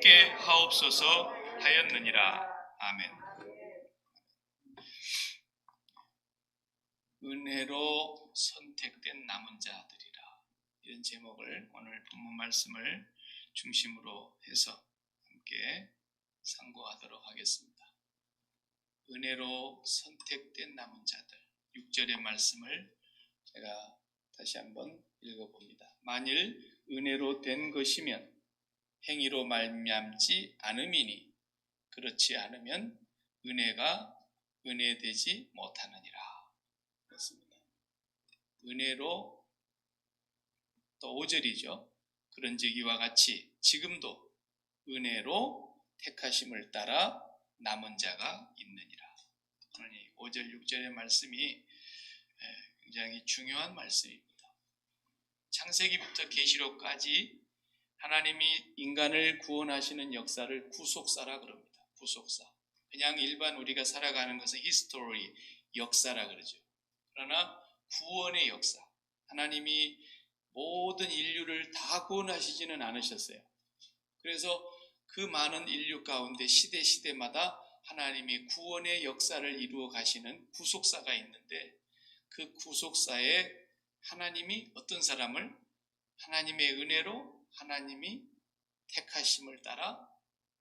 있게 하옵소서 하였느니라. 아멘. 은혜로 선택된 남은 자들이라, 이런 제목을 오늘 본문 말씀을 중심으로 해서 함께 상고하도록 하겠습니다. 은혜로 선택된 남은 자들, 6절의 말씀을 제가 다시 한번 읽어봅니다. 만일 은혜로 된 것이면 행위로 말미암지 않음이니 그렇지 않으면 은혜가 은혜되지 못하느니라. 그렇습니다. 은혜로, 또 5절이죠. 그런즉 이와 같이 지금도 은혜로 택하심을 따라 남은 자가 있느니라. 오늘 5절 6절의 말씀이 굉장히 중요한 말씀입니다. 창세기부터 계시록까지 하나님이 인간을 구원하시는 역사를 구속사라 그럽니다. 구속사. 그냥 일반 우리가 살아가는 것은 히스토리, 역사라 그러죠. 그러나 구원의 역사, 하나님이 모든 인류를 다 구원하시지는 않으셨어요. 그래서 그 많은 인류 가운데 시대마다 하나님이 구원의 역사를 이루어 가시는 구속사가 있는데, 그 구속사에 하나님이 어떤 사람을 하나님의 은혜로 하나님이 택하심을 따라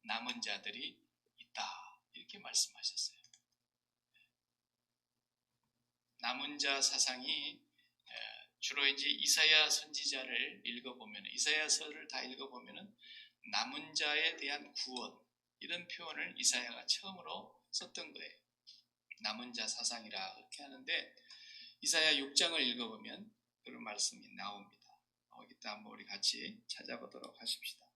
남은 자들이 있다, 이렇게 말씀하셨어요. 남은 자 사상이 주로 이제 이사야 선지자를 읽어보면, 이사야서를 다 읽어보면은 남은 자에 대한 구원, 이런 표현을 이사야가 처음으로 썼던 거예요. 남은 자 사상이라 그렇게 하는데, 이사야 6장을 읽어보면 그런 말씀이 나옵니다. 이따 한번 우리 같이 찾아보도록 하십시다.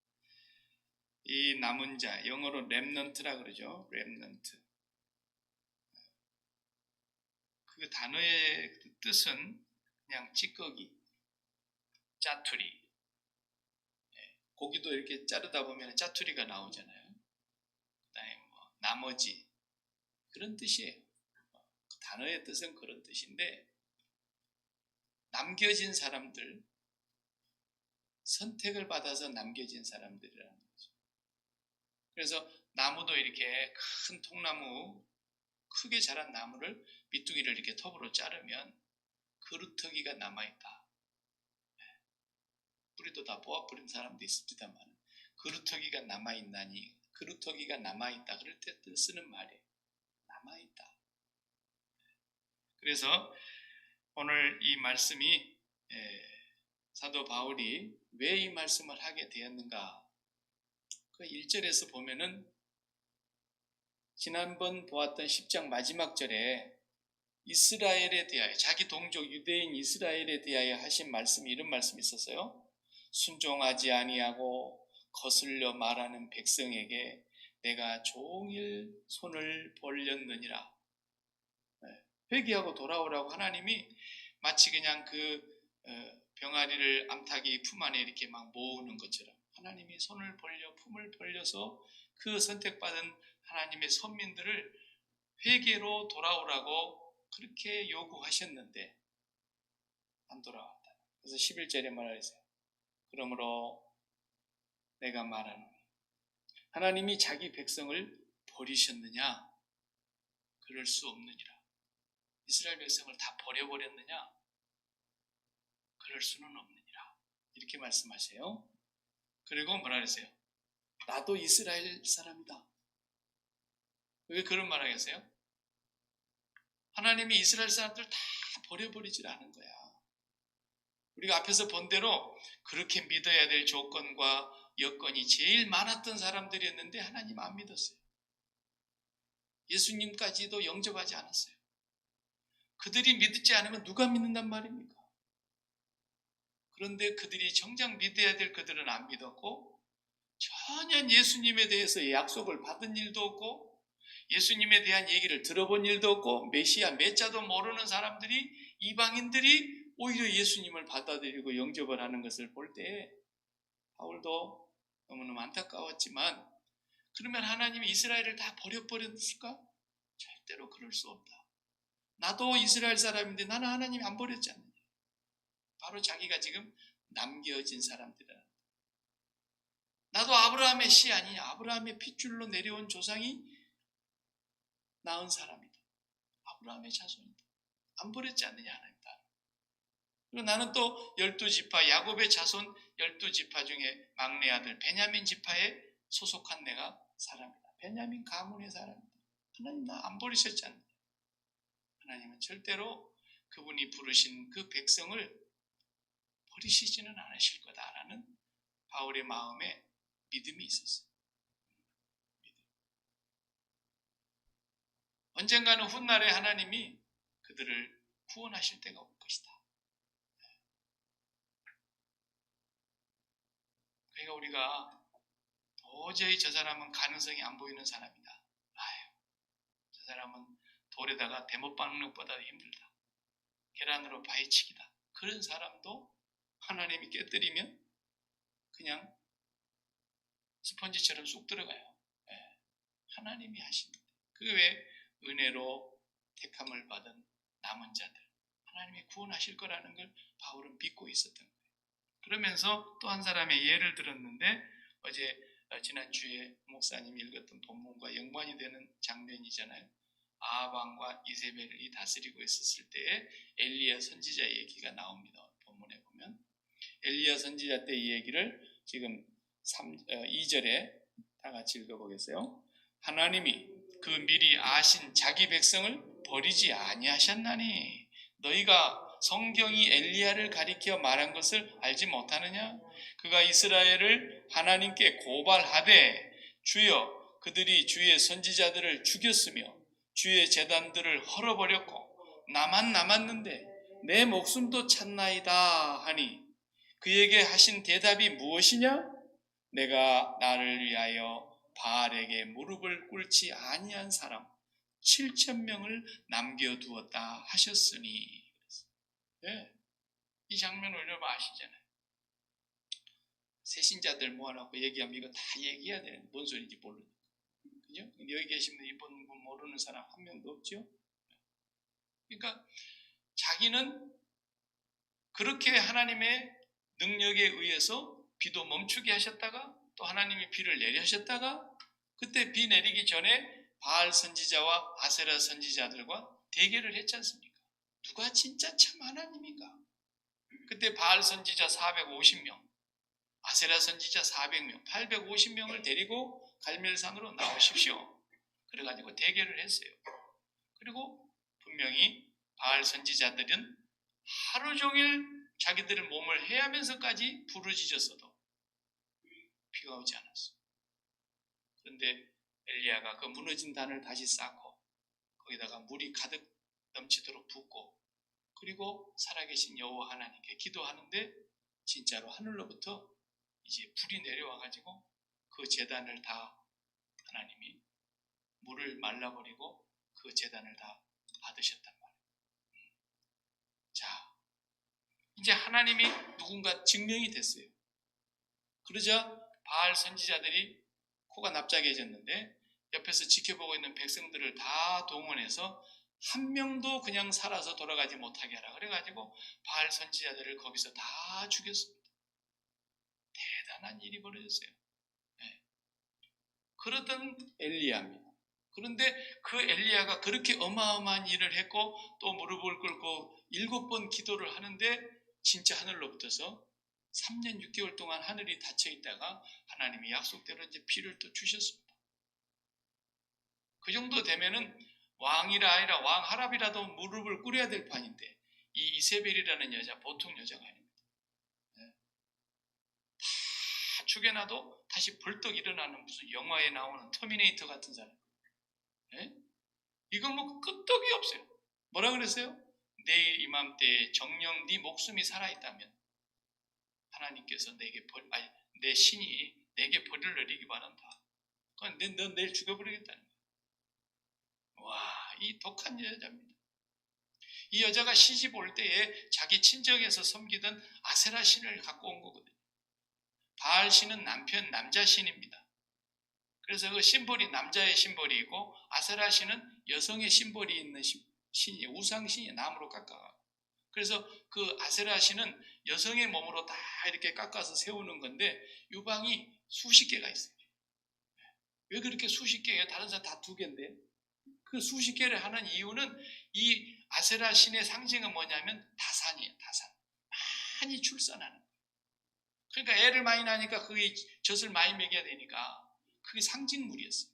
이 남은 자, 영어로 렘넌트라 그러죠. 렘넌트. 그 단어의 뜻은 그냥 찌꺼기, 짜투리. 고기도 이렇게 자르다 보면 짜투리가 나오잖아요. 그다음에 나머지, 그런 뜻이에요. 그 단어의 뜻은 그런 뜻인데, 남겨진 사람들, 선택을 받아서 남겨진 사람들이라는 거죠. 그래서 나무도 이렇게 큰 통나무, 크게 자란 나무를 밑둥이를 이렇게 톱으로 자르면 그루터기가 남아있다. 뿌리도 다 뽑아버린 사람도 있습니다만, 그루터기가 남아있나니, 그루터기가 남아있다, 그럴 때 쓰는 말이에요. 남아있다. 그래서 오늘 이 말씀이 사도 바울이 왜 이 말씀을 하게 되었는가, 그 1절에서 보면은 지난번 보았던 10장 마지막 절에 이스라엘에 대하여, 자기 동족 유대인 이스라엘에 대하여 하신 말씀이 이런 말씀이 있었어요. 순종하지 아니하고 거슬려 말하는 백성에게 내가 종일 손을 벌렸느니라. 회개하고 돌아오라고 하나님이 마치 그냥 그 병아리를 암탉이 품 안에 이렇게 막 모으는 것처럼 하나님이 손을 벌려, 품을 벌려서 그 선택받은 하나님의 선민들을 회개로 돌아오라고 그렇게 요구하셨는데 안 돌아왔다. 그래서 11절에 말하세요. 그러므로 내가 말하노니, 하나님이 자기 백성을 버리셨느냐? 그럴 수 없느니라. 이스라엘 백성을 다 버려버렸느냐? 그럴 수는 없느니라. 이렇게 말씀하세요. 그리고 뭐라 그랬어요? 나도 이스라엘 사람이다. 왜 그런 말 하겠어요? 하나님이 이스라엘 사람들 다 버려버리질 않은 거야. 우리가 앞에서 본 대로 그렇게 믿어야 될 조건과 여건이 제일 많았던 사람들이었는데 하나님 안 믿었어요. 예수님까지도 영접하지 않았어요. 그들이 믿지 않으면 누가 믿는단 말입니까? 그런데 그들이 정작 믿어야 될 그들은 안 믿었고, 전혀 예수님에 대해서 약속을 받은 일도 없고, 예수님에 대한 얘기를 들어본 일도 없고, 메시아 몇 자도 모르는 사람들이, 이방인들이 오히려 예수님을 받아들이고 영접을 하는 것을 볼 때 바울도 너무너무 안타까웠지만, 그러면 하나님이 이스라엘을 다 버렸을까? 절대로 그럴 수 없다. 나도 이스라엘 사람인데 나는 하나님이 안 버렸지 않느냐. 바로 자기가 지금 남겨진 사람들이라. 나도 아브라함의 씨 아니냐. 아브라함의 핏줄로 내려온 조상이 낳은 사람이다. 아브라함의 자손이다. 안 버렸지 않느냐 하나님 따라. 그리고 나는 또 12지파 야곱의 자손 12지파 중에 막내 아들 베냐민 지파에 소속한 내가 사람이다. 베냐민 가문의 사람이다. 하나님 나 안 버리셨지 않느냐. 하나님은 절대로 그분이 부르신 그 백성을 버리시지는 않으실 거다라는 바울의 마음에 믿음이 있었어요. 언젠가는 훗날에 하나님이 그들을 구원하실 때가 올 것이다. 그러니까 우리가 도저히 저 사람은 가능성이 안 보이는 사람이다. 아유, 저 사람은 돌에다가 대못 박는 것보다 힘들다. 계란으로 바위치기다. 그런 사람도 하나님이 깨뜨리면 그냥 스펀지처럼 쑥 들어가요. 네. 하나님이 하십니다. 그게 왜 은혜로 택함을 받은 남은 자들 하나님이 구원하실 거라는 걸 바울은 믿고 있었던 거예요. 그러면서 또 한 사람의 예를 들었는데 어제 지난주에 목사님이 읽었던 본문과 연관이 되는 장면이잖아요. 아합왕과 이세벨이 다스리고 있었을 때에 엘리야 선지자 얘기가 나옵니다. 본문에 보면 엘리야 선지자 때 이 얘기를 지금 2절에 다 같이 읽어보겠어요. 하나님이 그 미리 아신 자기 백성을 버리지 아니하셨나니 너희가 성경이 엘리야를 가리켜 말한 것을 알지 못하느냐? 그가 이스라엘을 하나님께 고발하되 주여 그들이 주의 선지자들을 죽였으며 주의 제단들을 헐어버렸고 나만 남았는데 내 목숨도 찾나이다 하니 그에게 하신 대답이 무엇이냐? 내가 나를 위하여 바알에게 무릎을 꿇지 아니한 사람 7,000명을 남겨두었다 하셨으니. 네. 이 장면을 여러분 아시잖아요. 새신자들 모아놓고 얘기하면 이거 다 얘기해야 되는 뭔 소리인지 모르니까. 그죠? 여기 계시면 이번 분 모르는 사람 한 명도 없죠? 그러니까 자기는 그렇게 하나님의 능력에 의해서 비도 멈추게 하셨다가 또 하나님이 비를 내리셨다가 그때 비 내리기 전에 바알 선지자와 아세라 선지자들과 대결을 했지 않습니까? 누가 진짜 참 하나님인가? 그때 바알 선지자 450명, 아세라 선지자 400명, 850명을 데리고 갈멜산으로 나오십시오. 그래가지고 대결을 했어요. 그리고 분명히 바알 선지자들은 하루 종일 자기들의 몸을 헤하면서까지 부르짖었어도 비가 오지 않았어. 그런데 엘리야가 그 무너진 단을 다시 쌓고 거기다가 물이 가득 넘치도록 붓고 그리고 살아계신 여호와 하나님께 기도하는데 진짜로 하늘로부터 이제 불이 내려와가지고 그 제단을 다 하나님이 물을 말라버리고 그 제단을 다 받으셨단 말이에요. 자, 이제 하나님이 누군가 증명이 됐어요. 그러자 바알 선지자들이 코가 납작해졌는데 옆에서 지켜보고 있는 백성들을 다 동원해서 한 명도 그냥 살아서 돌아가지 못하게 하라. 그래가지고 바알 선지자들을 거기서 다 죽였습니다. 대단한 일이 벌어졌어요. 네. 그러던 엘리야입니다. 그런데 그 엘리야가 그렇게 어마어마한 일을 했고 또 무릎을 꿇고 7번 기도를 하는데 진짜 하늘로부터서 3년 6개월 동안 하늘이 닫혀 있다가 하나님이 약속대로 이제 비를 또 주셨습니다. 그 정도 되면은 왕이라 아니라 왕하랍이라도 무릎을 꿇어야 될 판인데 이 이세벨이라는 여자 보통 여자가 아닙니다. 네. 다 죽여놔도 다시 벌떡 일어나는 무슨 영화에 나오는 터미네이터 같은 사람. 네? 이거 뭐 끄떡이 없어요. 뭐라 그랬어요? 내일 이맘때에 정녕 네 목숨이 살아있다면 하나님께서 내 신이 내게 벌을 내리기 바란다. 너 내일 죽여버리겠다는 거예요. 와, 이 독한 여자입니다. 이 여자가 시집 올 때에 자기 친정에서 섬기던 아세라 신을 갖고 온 거거든요. 바알 신은 남자 신입니다. 그래서 그 심볼이 남자의 심볼이고 아세라 신은 여성의 심볼이 있는 신이에요. 우상신이 나무로 깎아. 그래서 그 아세라 신은 여성의 몸으로 다 이렇게 깎아서 세우는 건데 유방이 수십 개가 있어요. 왜 그렇게 수십 개예요? 다른 사람 다 두 개인데. 그 수십 개를 하는 이유는 이 아세라 신의 상징은 뭐냐면 다산이에요. 다산. 많이 출산하는 거예요. 그러니까 애를 많이 낳으니까 그게 젖을 많이 먹여야 되니까 그게 상징물이었어요.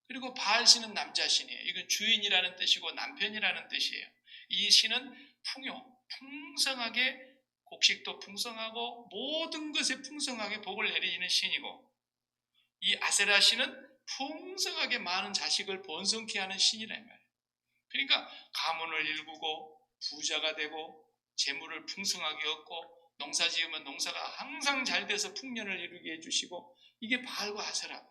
그리고 바알 신은 남자 신이에요. 이건 주인이라는 뜻이고 남편이라는 뜻이에요. 이 신은 풍성하게 곡식도 풍성하고 모든 것에 풍성하게 복을 내리는 신이고, 이 아세라 신은 풍성하게 많은 자식을 번성케 하는 신이란 말이에요. 그러니까 가문을 일구고 부자가 되고 재물을 풍성하게 얻고 농사 지으면 농사가 항상 잘 돼서 풍년을 이루게 해주시고, 이게 바알과 아세라.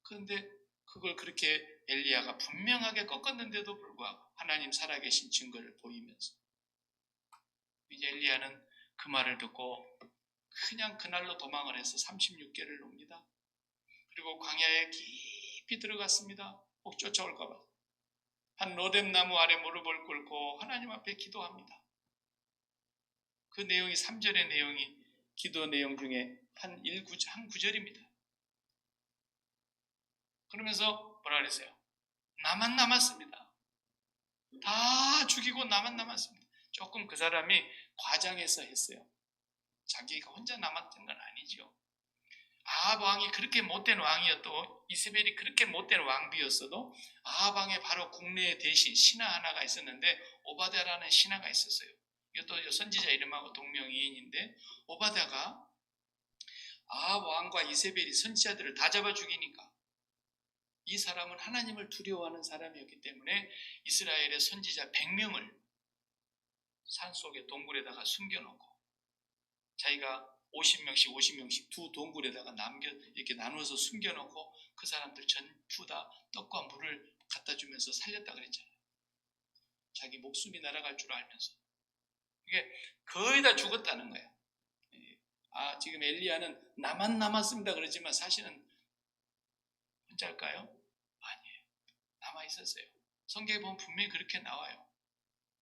그런데 그걸 그렇게 엘리야가 분명하게 꺾었는데도 불구하고 하나님 살아계신 증거를 보이면서 이제 엘리야는 그 말을 듣고 그냥 그날로 도망을 해서 36개를 놉니다. 그리고 광야에 깊이 들어갔습니다. 혹 쫓아올까 봐. 한 로뎀나무 아래 무릎을 꿇고 하나님 앞에 기도합니다. 그 내용이 3절의 내용이 기도 내용 중에 한 구절입니다. 그러면서 뭐라 그랬어요? 나만 남았습니다. 다 죽이고 나만 남았습니다. 조금 그 사람이 과장해서 했어요. 자기가 혼자 남았던 건 아니죠. 아합 왕이 그렇게 못된 왕이었고 이세벨이 그렇게 못된 왕비였어도 아합 왕의 바로 국내의 대신 신하 하나가 있었는데 오바댜라는 신하가 있었어요. 이것도 선지자 이름하고 동명이인인데, 오바댜가 아합 왕과 이세벨이 선지자들을 다 잡아 죽이니까 이 사람은 하나님을 두려워하는 사람이었기 때문에 이스라엘의 선지자 100명을 산속의 동굴에다가 숨겨놓고 자기가 50명씩 두 동굴에다가 이렇게 나누어서 숨겨놓고 그 사람들 전부 다 떡과 물을 갖다 주면서 살렸다 그랬잖아요. 자기 목숨이 날아갈 줄 알면서. 이게 거의 다 죽었다는 거예요. 지금 엘리야는 나만 남았습니다 그러지만 사실은 혼자일까요? 아니에요. 남아 있었어요. 성경에 보면 분명히 그렇게 나와요.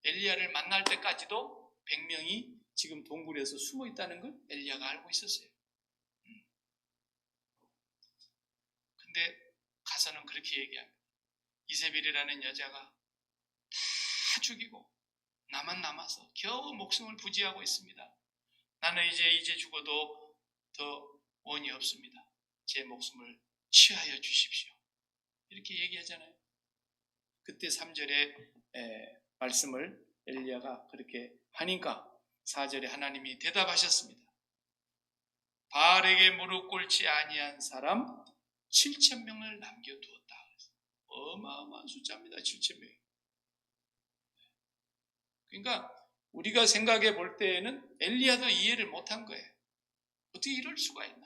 엘리야를 만날 때까지도 100명이 지금 동굴에서 숨어 있다는 걸 엘리야가 알고 있었어요. 근데 가서는 그렇게 얘기합니다. 이세벨이라는 여자가 다 죽이고 나만 남아서 겨우 목숨을 부지하고 있습니다. 나는 이제 죽어도 더 원이 없습니다. 제 목숨을 취하여 주십시오. 이렇게 얘기하잖아요. 그때 3절에 말씀을 엘리야가 그렇게 하니까 4절에 하나님이 대답하셨습니다. 바알에게 무릎 꿇지 아니한 사람 7,000명을 남겨두었다. 어마어마한 숫자입니다. 7,000명. 그러니까 우리가 생각해 볼 때에는 엘리야도 이해를 못한 거예요. 어떻게 이럴 수가 있나?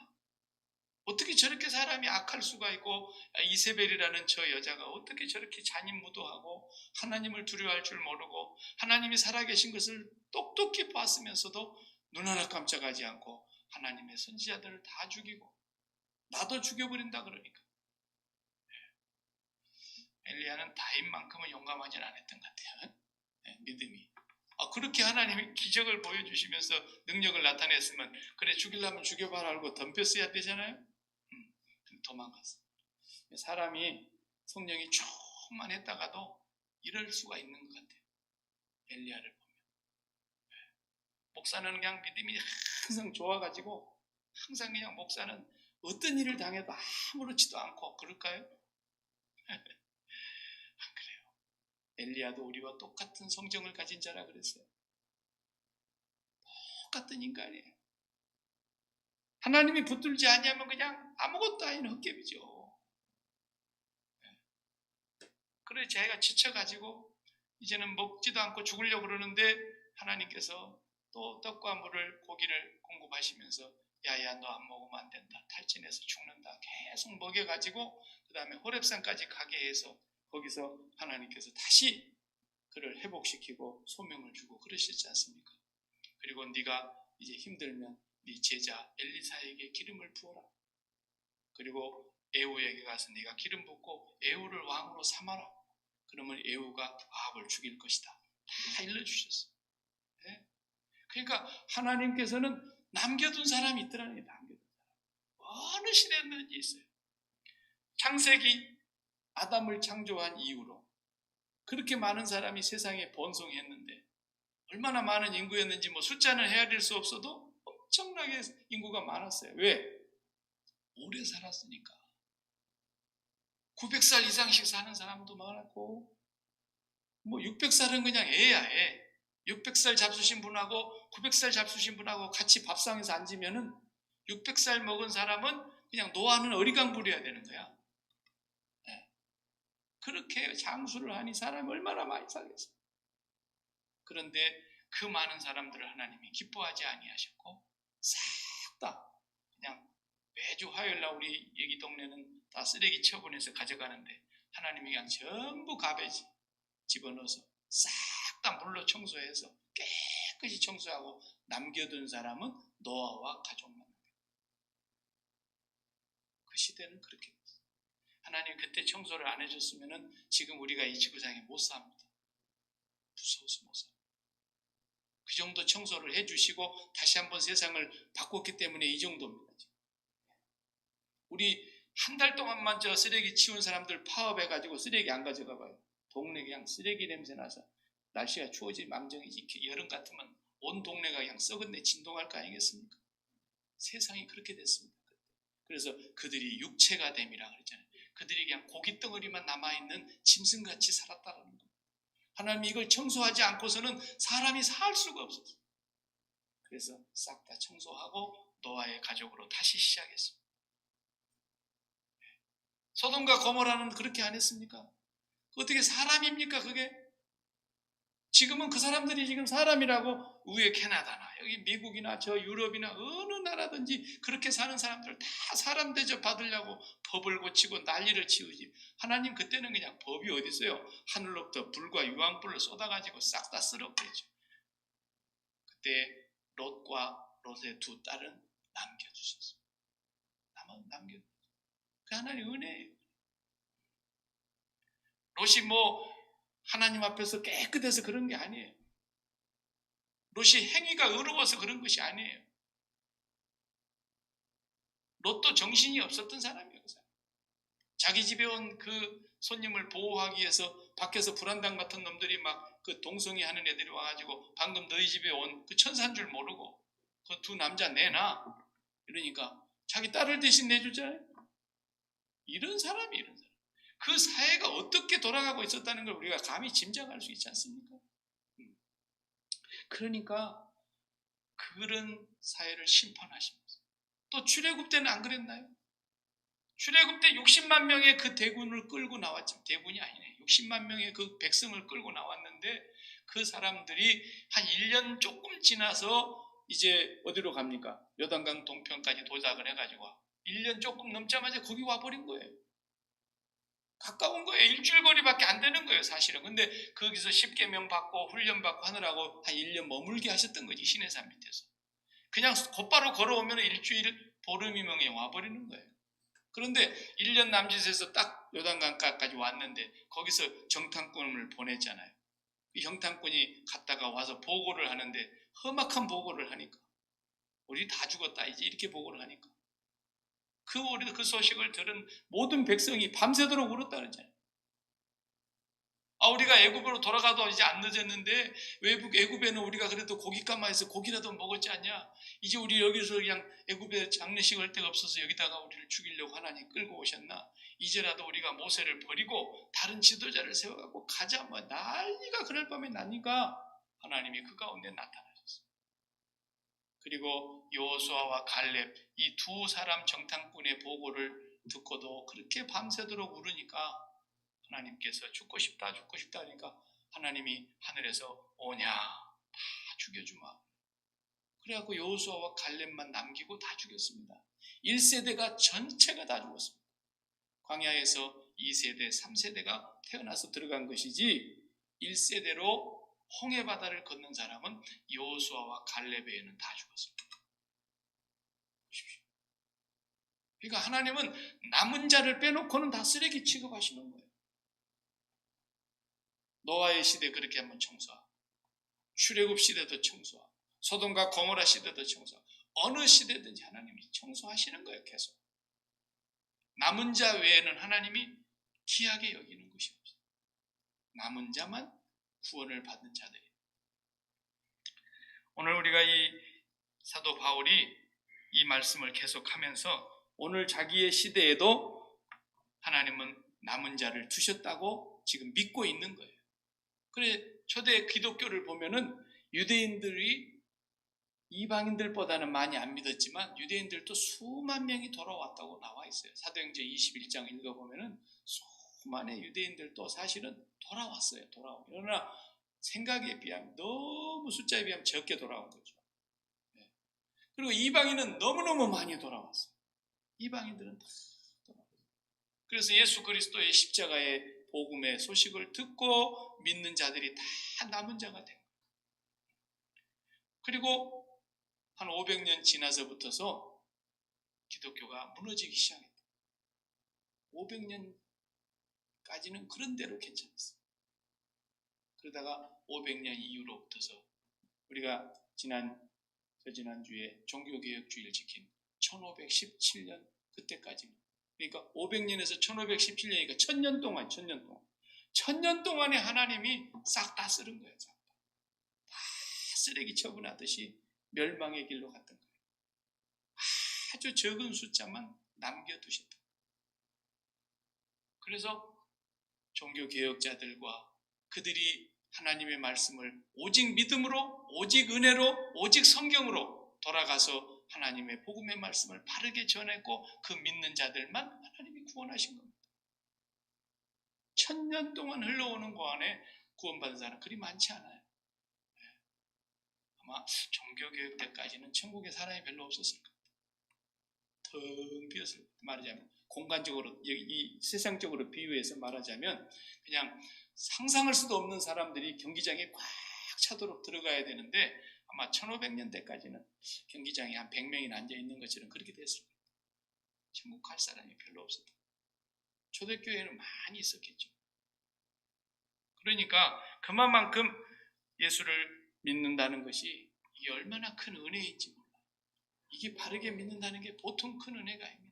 어떻게 저렇게 사람이 악할 수가 있고, 이세벨이라는 저 여자가 어떻게 저렇게 잔인무도하고 하나님을 두려워할 줄 모르고 하나님이 살아계신 것을 똑똑히 봤으면서도 눈 하나 깜짝하지 않고 하나님의 선지자들을 다 죽이고 나도 죽여버린다 그러니까. 엘리야는 다윗만큼은 용감하지는 않았던 것 같아요. 믿음이. 그렇게 하나님이 기적을 보여주시면서 능력을 나타냈으면 그래 죽이려면 죽여봐라 하고 덤벼써야 되잖아요. 도망갔어. 사람이 성령이 충만했다가도 이럴 수가 있는 것 같아요. 엘리야를 보면. 목사는 그냥 믿음이 항상 좋아가지고 항상 그냥 목사는 어떤 일을 당해도 아무렇지도 않고 그럴까요? 안 그래요. 엘리야도 우리와 똑같은 성정을 가진 자라 그랬어요. 똑같은 인간이에요. 하나님이 붙들지 않으면 그냥 아무것도 아닌 헛개비죠. 그래 자기가 지쳐가지고 이제는 먹지도 않고 죽으려고 그러는데 하나님께서 또 떡과 물을 고기를 공급하시면서 야야 너 안 먹으면 안 된다. 탈진해서 죽는다. 계속 먹여가지고 그 다음에 호렙산까지 가게 해서 거기서 하나님께서 다시 그를 회복시키고 소명을 주고 그러시지 않습니까? 그리고 네가 이제 힘들면 네 제자 엘리사에게 기름을 부어라. 그리고 에후에게 가서 네가 기름 붓고 에후를 왕으로 삼아라. 그러면 에후가 아합을 죽일 것이다. 다 일러주셨어요. 네? 그러니까 하나님께서는 남겨둔 사람이 있더라는 게 남겨둔 사람. 어느 시대든지 있어요. 창세기 아담을 창조한 이후로 그렇게 많은 사람이 세상에 번성했는데 얼마나 많은 인구였는지 뭐 숫자는 헤아릴 수 없어도 엄청나게 인구가 많았어요. 왜? 오래 살았으니까. 900살 이상씩 사는 사람도 많았고 뭐 600살은 그냥 애야 애. 600살 잡수신 분하고 900살 잡수신 분하고 같이 밥상에서 앉으면은 600살 먹은 사람은 그냥 노아는 어리광 부려야 되는 거야. 네. 그렇게 장수를 하니 사람이 얼마나 많이 살겠어요. 그런데 그 많은 사람들을 하나님이 기뻐하지 아니하셨고 싹 다 그냥 매주 화요일날 우리 여기 동네는 다 쓰레기 처분해서 가져가는데 하나님이 그냥 전부 가베지 집어넣어서 싹 다 물로 청소해서 깨끗이 청소하고 남겨둔 사람은 노아와 가족만. 그 시대는 그렇게 됐어요. 하나님 그때 청소를 안 해줬으면 지금 우리가 이 지구상에 못 삽니다. 무서워서 못 삽니다. 그 정도 청소를 해주시고 다시 한번 세상을 바꿨기 때문에 이 정도입니다. 우리 한 달 동안만 저 쓰레기 치운 사람들 파업해가지고 쓰레기 안 가져가 봐요. 동네 그냥 쓰레기 냄새 나서 날씨가 추워지 망정이지 여름 같으면 온 동네가 그냥 썩은내 진동할 거 아니겠습니까? 세상이 그렇게 됐습니다. 그래서 그들이 육체가 됨이라 그랬잖아요. 그들이 그냥 고깃 덩어리만 남아있는 짐승같이 살았다는 겁니다. 하나님이 이걸 청소하지 않고서는 사람이 살 수가 없었어요. 그래서 싹 다 청소하고 노아의 가족으로 다시 시작했습니다. 소돔과 고모라는 그렇게 안 했습니까? 어떻게 사람입니까 그게? 지금은 그 사람들이 지금 사람이라고 위에 캐나다나 여기 미국이나 저 유럽이나 어느 나라든지 그렇게 사는 사람들 다 사람 대접 받으려고 법을 고치고 난리를 치우지. 하나님 그때는 그냥 법이 어디 있어요? 하늘로부터 불과 유황불을 쏟아가지고 싹 다 쓸어버리죠. 그때 롯과 롯의 두 딸은 남겨주셨어요. 남겨주셨어요. 그 하나님 은혜예요. 롯이 뭐 하나님 앞에서 깨끗해서 그런 게 아니에요. 롯이 행위가 의로워서 그런 것이 아니에요. 롯도 정신이 없었던 사람이에요. 그 사람. 자기 집에 온 그 손님을 보호하기 위해서 밖에서 불안당 같은 놈들이 막 그 동성애 하는 애들이 와가지고 방금 너희 집에 온 그 천사인 줄 모르고 그 두 남자 내놔. 이러니까 자기 딸을 대신 내주잖아요. 이런 사람이 이런 사람. 그 사회가 어떻게 돌아가고 있었다는 걸 우리가 감히 짐작할 수 있지 않습니까? 그러니까 그런 사회를 심판하시면서 또 출애굽 때는 안 그랬나요? 출애굽 때 60만 명의 그 대군을 끌고 나왔지만 대군이 아니네. 60만 명의 그 백성을 끌고 나왔는데 그 사람들이 한 1년 조금 지나서 이제 어디로 갑니까? 요단강 동편까지 도착을 해가지고 1년 조금 넘자마자 거기 와버린 거예요. 가까운 거예요. 일주일 거리밖에 안 되는 거예요, 사실은. 근데 거기서 10계명 받고 훈련 받고 하느라고 한 1년 머물게 하셨던 거지, 시내산 밑에서. 그냥 곧바로 걸어오면 일주일 보름이면 와버리는 거예요. 그런데 1년 남짓에서 딱 요단강가까지 왔는데 거기서 정탐꾼을 보냈잖아요. 이 정탐꾼이 갔다가 와서 보고를 하는데 험악한 보고를 하니까 우리 다 죽었다 이제 이렇게 보고를 하니까 우리도 그 소식을 들은 모든 백성이 밤새도록 울었다 그러잖아요. 우리가 애굽으로 돌아가도 이제 안 늦었는데 애굽에는 우리가 그래도 고깃값만 고기라도 먹었지 않냐? 이제 우리 여기서 그냥 애굽에 장례식 할 데가 없어서 여기다가 우리를 죽이려고 하나님 끌고 오셨나? 이제라도 우리가 모세를 버리고 다른 지도자를 세워갖고 가자. 뭐 난리가 그럴 밤에 나니까 하나님이 그 가운데 나타나셨어요. 그리고 여호수아와 갈렙 이 두 사람 정탐꾼의 보고를 듣고도 그렇게 밤새도록 울으니까 하나님께서 죽고 싶다 하니까 하나님이 하늘에서 오냐 다 죽여주마. 그래갖고 여호수아와 갈렙만 남기고 다 죽였습니다. 1세대가 전체가 다 죽었습니다. 광야에서 2세대, 3세대가 태어나서 들어간 것이지 1세대로 홍해바다를 건넌 사람은 여호수아와 갈렙에는 다 죽었습니다. 보십시오. 그러니까 하나님은 남은 자를 빼놓고는 다 쓰레기 취급하시는 거예요. 노아의 시대 그렇게 한번 청소하고 출애굽 시대도 청소하고 소돔과 고모라 시대도 청소하고 어느 시대든지 하나님이 청소하시는 거예요. 계속. 남은 자 외에는 하나님이 귀하게 여기는 것이 없어요. 남은 자만 구원을 받는 자들이. 오늘 우리가 이 사도 바울이 이 말씀을 계속하면서 오늘 자기의 시대에도 하나님은 남은 자를 두셨다고 지금 믿고 있는 거예요. 그래 초대 기독교를 보면은 유대인들이 이방인들보다는 많이 안 믿었지만 유대인들도 수만 명이 돌아왔다고 나와 있어요. 사도행전 21장 읽어보면은 수많은 유대인들도 사실은 돌아왔어요. 그러나 생각에 비하면 너무 숫자에 비하면 적게 돌아온 거죠. 그리고 이방인은 너무너무 많이 돌아왔어요. 이방인들은 다 돌아왔어요. 그래서 예수 그리스도의 십자가의 복음의 소식을 듣고 믿는 자들이 다 남은 자가 된 거예요. 그리고 한 500년 지나서부터서 기독교가 무너지기 시작했다. 500년까지는 그런 대로 괜찮았어요. 그러다가 500년 이후로부터서 우리가 지난주에 종교개혁주의를 지킨 1517년 그때까지는, 그러니까 500년에서 1517년이니까 1000년 동안 1000년 동안에 하나님이 싹 다 쓸은 거예요. 다 쓰레기 처분하듯이 멸망의 길로 갔던 거예요. 아주 적은 숫자만 남겨두셨다. 그래서 종교개혁자들과 그들이 하나님의 말씀을 오직 믿음으로, 오직 은혜로, 오직 성경으로 돌아가서 하나님의 복음의 말씀을 바르게 전했고 그 믿는 자들만 하나님이 구원하신 겁니다. 1000년 동안 흘러오는 그 안에 구원받은 사람은 그리 많지 않아요. 아마 종교개혁 때까지는 천국에 사람이 별로 없었을 겁니다. 텅 비었을 겁니다. 말하자면 공간적으로, 이 세상적으로 비유해서 말하자면 그냥 상상할 수도 없는 사람들이 경기장에 꽉 차도록 들어가야 되는데 아마 1500년대까지는 경기장에 한 100명이 앉아있는 것처럼 그렇게 됐을 겁니다. 천국 갈 사람이 별로 없었다. 초대교회는 많이 있었겠죠. 그러니까 그만큼 예수를 믿는다는 것이 이게 얼마나 큰 은혜인지 몰라요. 이게 바르게 믿는다는 게 보통 큰 은혜가 아닙니다.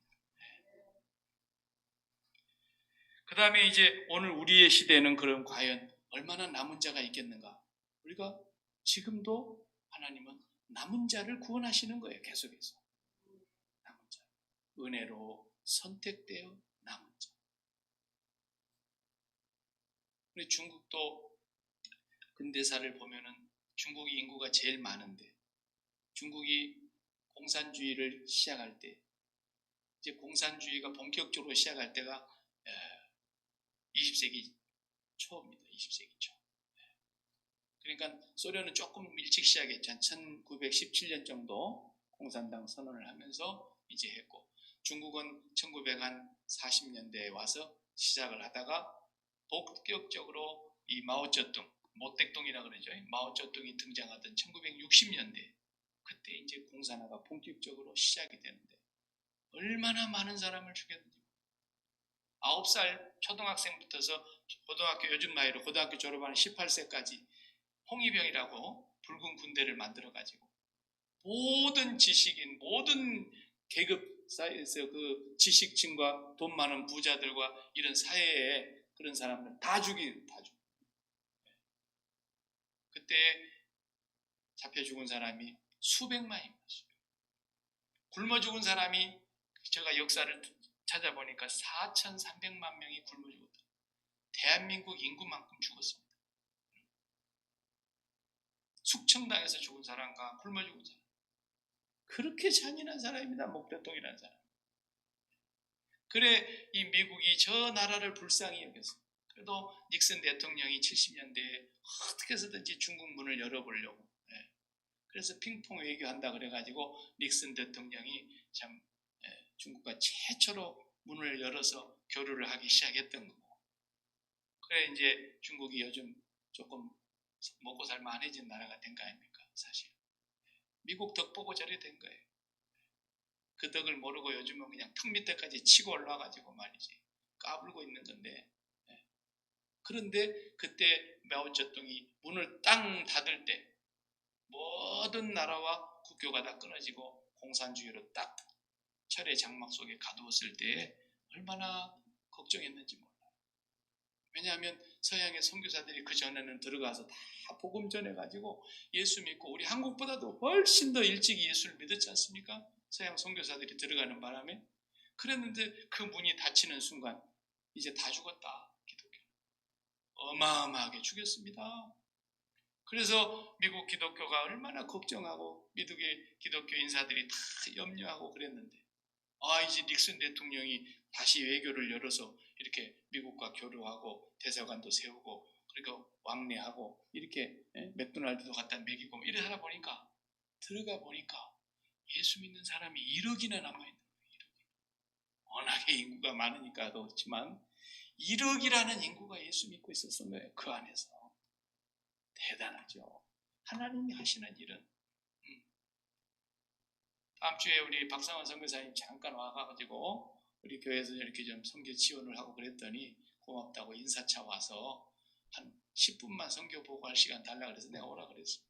그 다음에 이제 오늘 우리의 시대는 그럼 과연 얼마나 남은 자가 있겠는가? 우리가 지금도 하나님은 남은 자를 구원하시는 거예요. 계속해서. 남은 자. 은혜로 선택되어 남은 자. 우리 중국도 근대사를 보면은 중국이 인구가 제일 많은데 중국이 공산주의를 시작할 때, 이제 공산주의가 본격적으로 시작할 때가 20세기 초입니다. 20세기 초. 그러니까 소련은 조금 일찍 시작했죠. 한 1917년 정도 공산당 선언을 하면서 이제 했고, 중국은 1940년대에 와서 시작을 하다가 본격적으로 이 마오쩌둥, 모택동이라고 그러죠. 마오쩌둥이 등장하던 1960년대, 그때 이제 공산화가 본격적으로 시작이 되는데 얼마나 많은 사람을 죽였는지. 9살 초등학생부터서 고등학교, 요즘 나이로 고등학교 졸업하는 18세까지 홍위병이라고 붉은 군대를 만들어가지고 모든 지식인, 모든 계급 사이에서 그 지식층과 돈 많은 부자들과 이런 사회에 그런 사람들 다 죽이고. 그때 잡혀 죽은 사람이 수백만입니다. 굶어 죽은 사람이, 제가 역사를 찾아보니까 4,300만 명이 굶어 죽었다. 대한민국 인구만큼 죽었습니다. 숙청당해서 죽은 사람과 굶어 죽은 사람. 그렇게 잔인한 사람입니다. 목대통이라는 사람. 그래 이 미국이 저 나라를 불쌍히 여겼어요. 그래도 닉슨 대통령이 70년대에 어떻게 해서든지 중국 문을 열어보려고, 그래서 핑퐁 외교한다 그래가지고 닉슨 대통령이 참 중국과 최초로 문을 열어서 교류를 하기 시작했던 거고, 그래 이제 중국이 요즘 조금 먹고 살 만해진 나라가 된 거 아닙니까? 사실 미국 덕 보고 저래 된 거예요. 그 덕을 모르고 요즘은 그냥 턱 밑에까지 치고 올라가지고 말이지 까불고 있는 건데, 그런데 그때 마오쩌둥이 문을 땅 닫을 때 모든 나라와 국교가 다 끊어지고 공산주의로 딱 철의 장막 속에 가두었을 때에 얼마나 걱정했는지 몰라요. 왜냐하면 서양의 선교사들이 그 전에는 들어가서 다 복음 전해가지고 예수 믿고, 우리 한국보다도 훨씬 더 일찍 예수를 믿었지 않습니까? 서양 선교사들이 들어가는 바람에. 그랬는데 그 문이 닫히는 순간 이제 다 죽었다, 기독교. 어마어마하게 죽였습니다. 그래서 미국 기독교가 얼마나 걱정하고 미국의 기독교 인사들이 다 염려하고 그랬는데, 이제 닉슨 대통령이 다시 외교를 열어서 이렇게 미국과 교류하고 대사관도 세우고, 그러니까 왕래하고, 이렇게 맥도날드도 갖다 먹이고 이래 하다 보니까, 들어가 보니까 예수 믿는 사람이 1억이나 남아있는 거예요. 1억. 워낙에 인구가 많으니까 그렇지만 1억이라는 인구가 예수 믿고 있었던 거예요. 그 안에서. 대단하죠. 하나님이 하시는 일은. 다음 주에 우리 박상원 선교사님 잠깐 와가지고 우리 교회에서 이렇게 좀 선교 지원을 하고 그랬더니 고맙다고 인사차 와서 한 10분만 선교 보고 할 시간 달라 그래서 내가 오라 그랬어.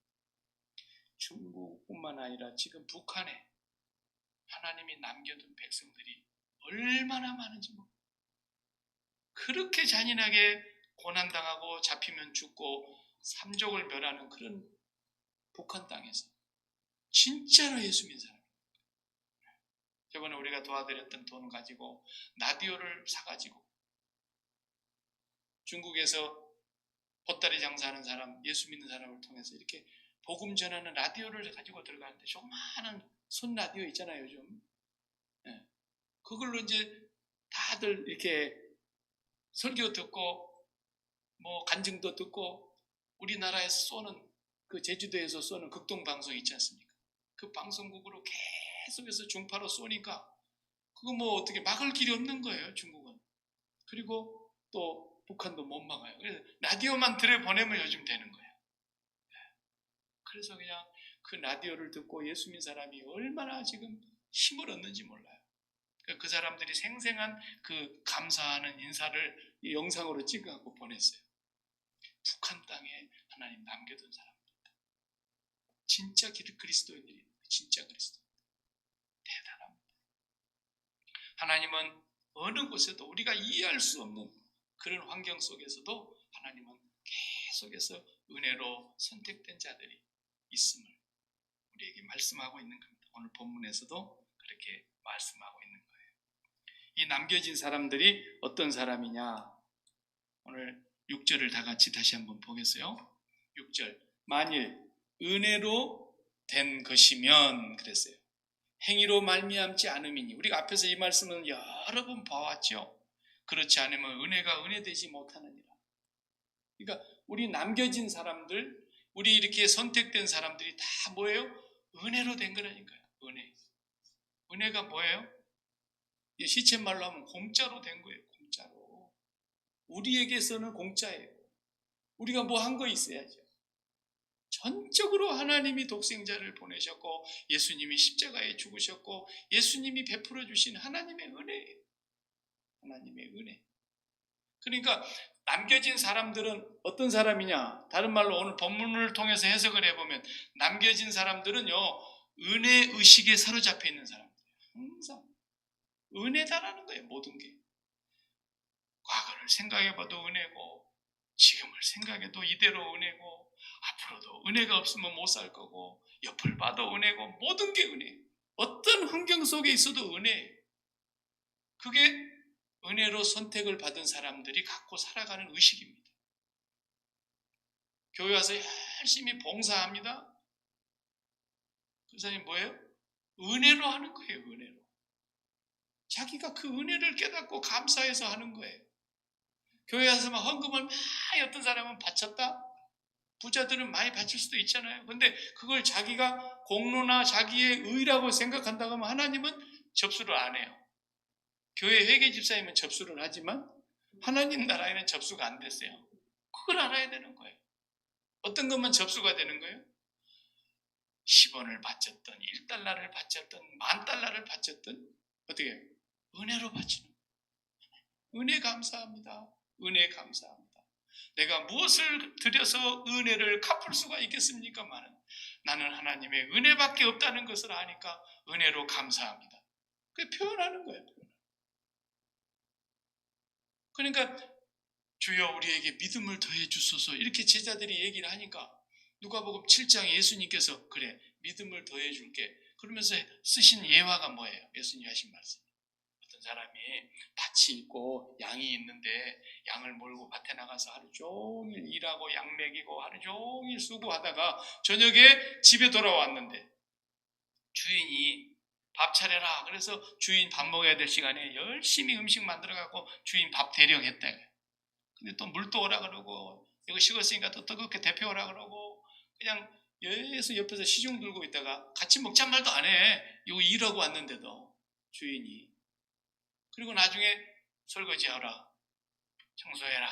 중국뿐만 아니라 지금 북한에 하나님이 남겨둔 백성들이 얼마나 많은지 모르겠어요. 그렇게 잔인하게 고난당하고 잡히면 죽고 삼족을 멸하는 그런 북한 땅에서 진짜로 예수 믿는 사람. 저번에 우리가 도와드렸던 돈을 가지고 라디오를 사가지고 중국에서 보따리 장사하는 사람, 예수 믿는 사람을 통해서 이렇게 복음 전하는 라디오를 가지고 들어가는데, 조그마한 손 라디오 있잖아요, 요즘. 그걸로 이제 다들 이렇게 설교 듣고 뭐 간증도 듣고, 우리나라에서 쏘는 그 제주도에서 쏘는 극동방송 있지 않습니까? 그 방송국으로 계속해서 중파로 쏘니까 그거 뭐 어떻게 막을 길이 없는 거예요, 중국은. 그리고 또 북한도 못 막아요. 그래서 라디오만 들여보내면 요즘 되는 거예요. 그래서 그냥 그 라디오를 듣고 예수 믿는 사람이 얼마나 지금 힘을 얻는지 몰라요. 그 사람들이 생생한 그 감사하는 인사를 이 영상으로 찍어갖고 보냈어요. 북한 땅에 하나님 남겨둔 사람입니다. 진짜 그리스도인들이, 진짜 그리스도. 대단합니다. 하나님은 어느 곳에도 우리가 이해할 수 없는 그런 환경 속에서도 하나님은 계속해서 은혜로 선택된 자들이 있음을 우리에게 말씀하고 있는 겁니다. 오늘 본문에서도 그렇게 말씀하고 있는 거예요. 이 남겨진 사람들이 어떤 사람이냐? 오늘 6절을 다 같이 다시 한번 보겠어요. 6절. 만일 은혜로 된 것이면, 그랬어요. 행위로 말미암지 않음이니. 우리가 앞에서 이 말씀은 여러 번 봐왔죠. 그렇지 않으면 은혜가 은혜되지 못하느니라. 그러니까 우리 남겨진 사람들, 우리 이렇게 선택된 사람들이 다 뭐예요? 은혜로 된 거라니까요. 은혜. 은혜가 뭐예요? 시쳇말로 하면 공짜로 된 거예요. 공짜로. 우리에게서는 공짜예요. 우리가 뭐 한 거 있어야죠. 전적으로 하나님이 독생자를 보내셨고, 예수님이 십자가에 죽으셨고, 예수님이 베풀어 주신 하나님의 은혜예요. 하나님의 은혜. 그러니까 남겨진 사람들은 어떤 사람이냐? 다른 말로 오늘 본문을 통해서 해석을 해보면, 남겨진 사람들은요, 은혜 의식에 사로잡혀 있는 사람들이에요. 항상 은혜다라는 거예요. 모든 게. 과거를 생각해봐도 은혜고, 지금을 생각해도 이대로 은혜고, 앞으로도 은혜가 없으면 못 살 거고, 옆을 봐도 은혜고, 모든 게 은혜. 어떤 환경 속에 있어도 은혜. 그게 은혜로 선택을 받은 사람들이 갖고 살아가는 의식입니다. 교회 와서 열심히 봉사합니다. 그 사람이 뭐예요? 은혜로 하는 거예요. 은혜로. 자기가 그 은혜를 깨닫고 감사해서 하는 거예요. 교회 와서 막 헌금을 많이 어떤 사람은 바쳤다? 부자들은 많이 바칠 수도 있잖아요. 근데 그걸 자기가 공로나 자기의 의라고 생각한다고 하면 하나님은 접수를 안 해요. 교회 회계 집사님은 접수를 하지만 하나님 나라에는 접수가 안 됐어요. 그걸 알아야 되는 거예요. 어떤 것만 접수가 되는 거예요? 10원을 바쳤던 1달러를 바쳤던 10,000달러를 바쳤던 어떻게 해요? 은혜로 바치는 거예요. 은혜 감사합니다. 은혜 감사합니다. 내가 무엇을 들여서 은혜를 갚을 수가 있겠습니까마는 나는 하나님의 은혜밖에 없다는 것을 아니까 은혜로 감사합니다. 그게 표현하는 거예요. 그러니까 주여 우리에게 믿음을 더해 주소서 이렇게 제자들이 얘기를 하니까 누가복음 7장에 예수님께서 그래 믿음을 더해 줄게 그러면서 쓰신 예화가 뭐예요? 예수님이 하신 말씀. 어떤 사람이 밭이 있고 양이 있는데 양을 몰고 밭에 나가서 하루 종일 일하고 양 먹이고 하루 종일 수고하다가 저녁에 집에 돌아왔는데 주인이 밥 차려라 그래서 주인 밥 먹어야 될 시간에 열심히 음식 만들어갖고 주인 밥 대령했대. 근데 또 물도 오라 그러고 이거 식었으니까 또 뜨겁게 데펴오라 그러고 그냥 계속 옆에서 시중 들고 있다가 같이 먹잔 말도 안 해. 이거 일하고 왔는데도 주인이. 그리고 나중에 설거지하라 청소해라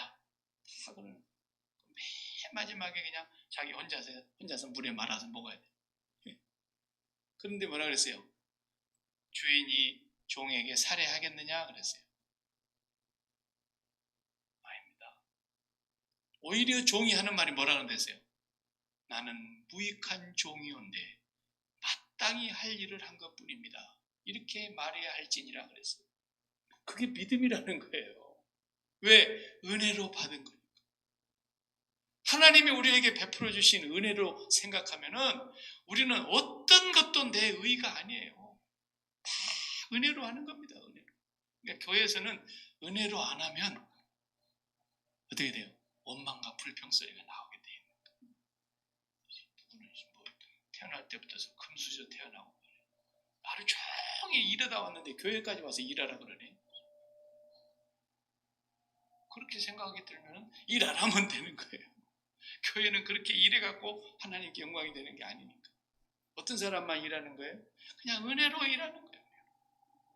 다 그러는 맨 마지막에 그냥 자기 혼자서 물에 말아서 먹어야 돼. 그런데 뭐라 그랬어요? 주인이 종에게 살해하겠느냐 그랬어요. 아닙니다. 오히려 종이 하는 말이 뭐라 그랬어요? 나는 무익한 종이온데 마땅히 할 일을 한 것뿐입니다. 이렇게 말해야 할지니라 그랬어요. 그게 믿음이라는 거예요. 왜? 은혜로 받은 거니까. 하나님이 우리에게 베풀어 주신 은혜로 생각하면은 우리는 어떤 것도 내 의가 아니에요. 다 은혜로 하는 겁니다. 은혜로. 그러니까 교회에서는 은혜로 안 하면 어떻게 돼요? 원망과 불평소리가 나오게 돼요. 누구는 뭐 태어날 때부터 금수저 태어나고 하루 종일 일하다 왔는데 교회까지 와서 일하라 그러네. 그렇게 생각하게 들면 일 안 하면 되는 거예요. 교회는 그렇게 일해갖고 하나님께 영광이 되는 게 아니니까. 어떤 사람만 일하는 거예요? 그냥 은혜로 일하는 거예요.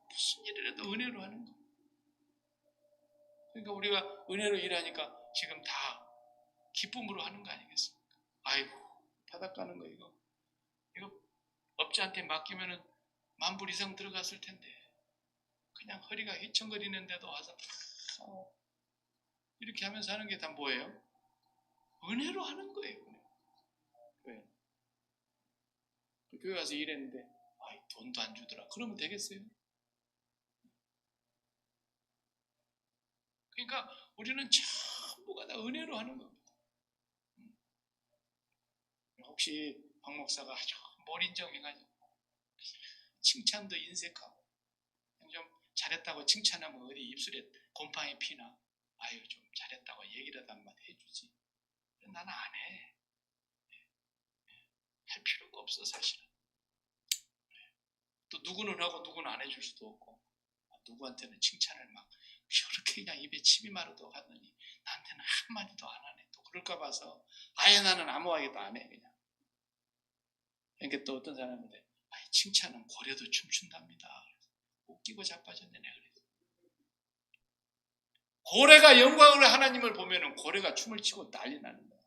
무슨 일을 해도 은혜로 하는 거예요. 그러니까 우리가 은혜로 일하니까 지금 다 기쁨으로 하는 거 아니겠습니까? 아이고 바닷가는 거 이거 업자한테 맡기면은 10,000불 이상 들어갔을 텐데 그냥 허리가 휘청거리는데도 와서 이렇게 하면서 하는 게 다 뭐예요? 은혜로 하는 거예요. 왜? 교회 가서 일했는데 돈도 안 주더라. 그러면 되겠어요? 그러니까 우리는 전부가 다 은혜로 하는 겁니다. 혹시 박 목사가 아주 몰인정해가지고 칭찬도 인색하고 좀 잘했다고 칭찬하면 어디 입술에 곰팡이 피나 아유 좀 잘했다고 얘기라도 한마디 해주지. 나는 안 해. 할 필요가 없어 사실은. 또 누구는 하고 누구는 안 해줄 수도 없고 누구한테는 칭찬을 막 저렇게 그냥 입에 침이 마르도 하더니 나한테는 한마디도 안 하네. 또 그럴까 봐서 아예 나는 아무 말도 안 해 그냥. 그러니까 또 어떤 사람인데 칭찬은 고래도 춤춘답니다. 웃기고 자빠졌네 내가 그래서. 고래가 영광으로 하나님을 보면은 고래가 춤을 추고 난리 나는 거야.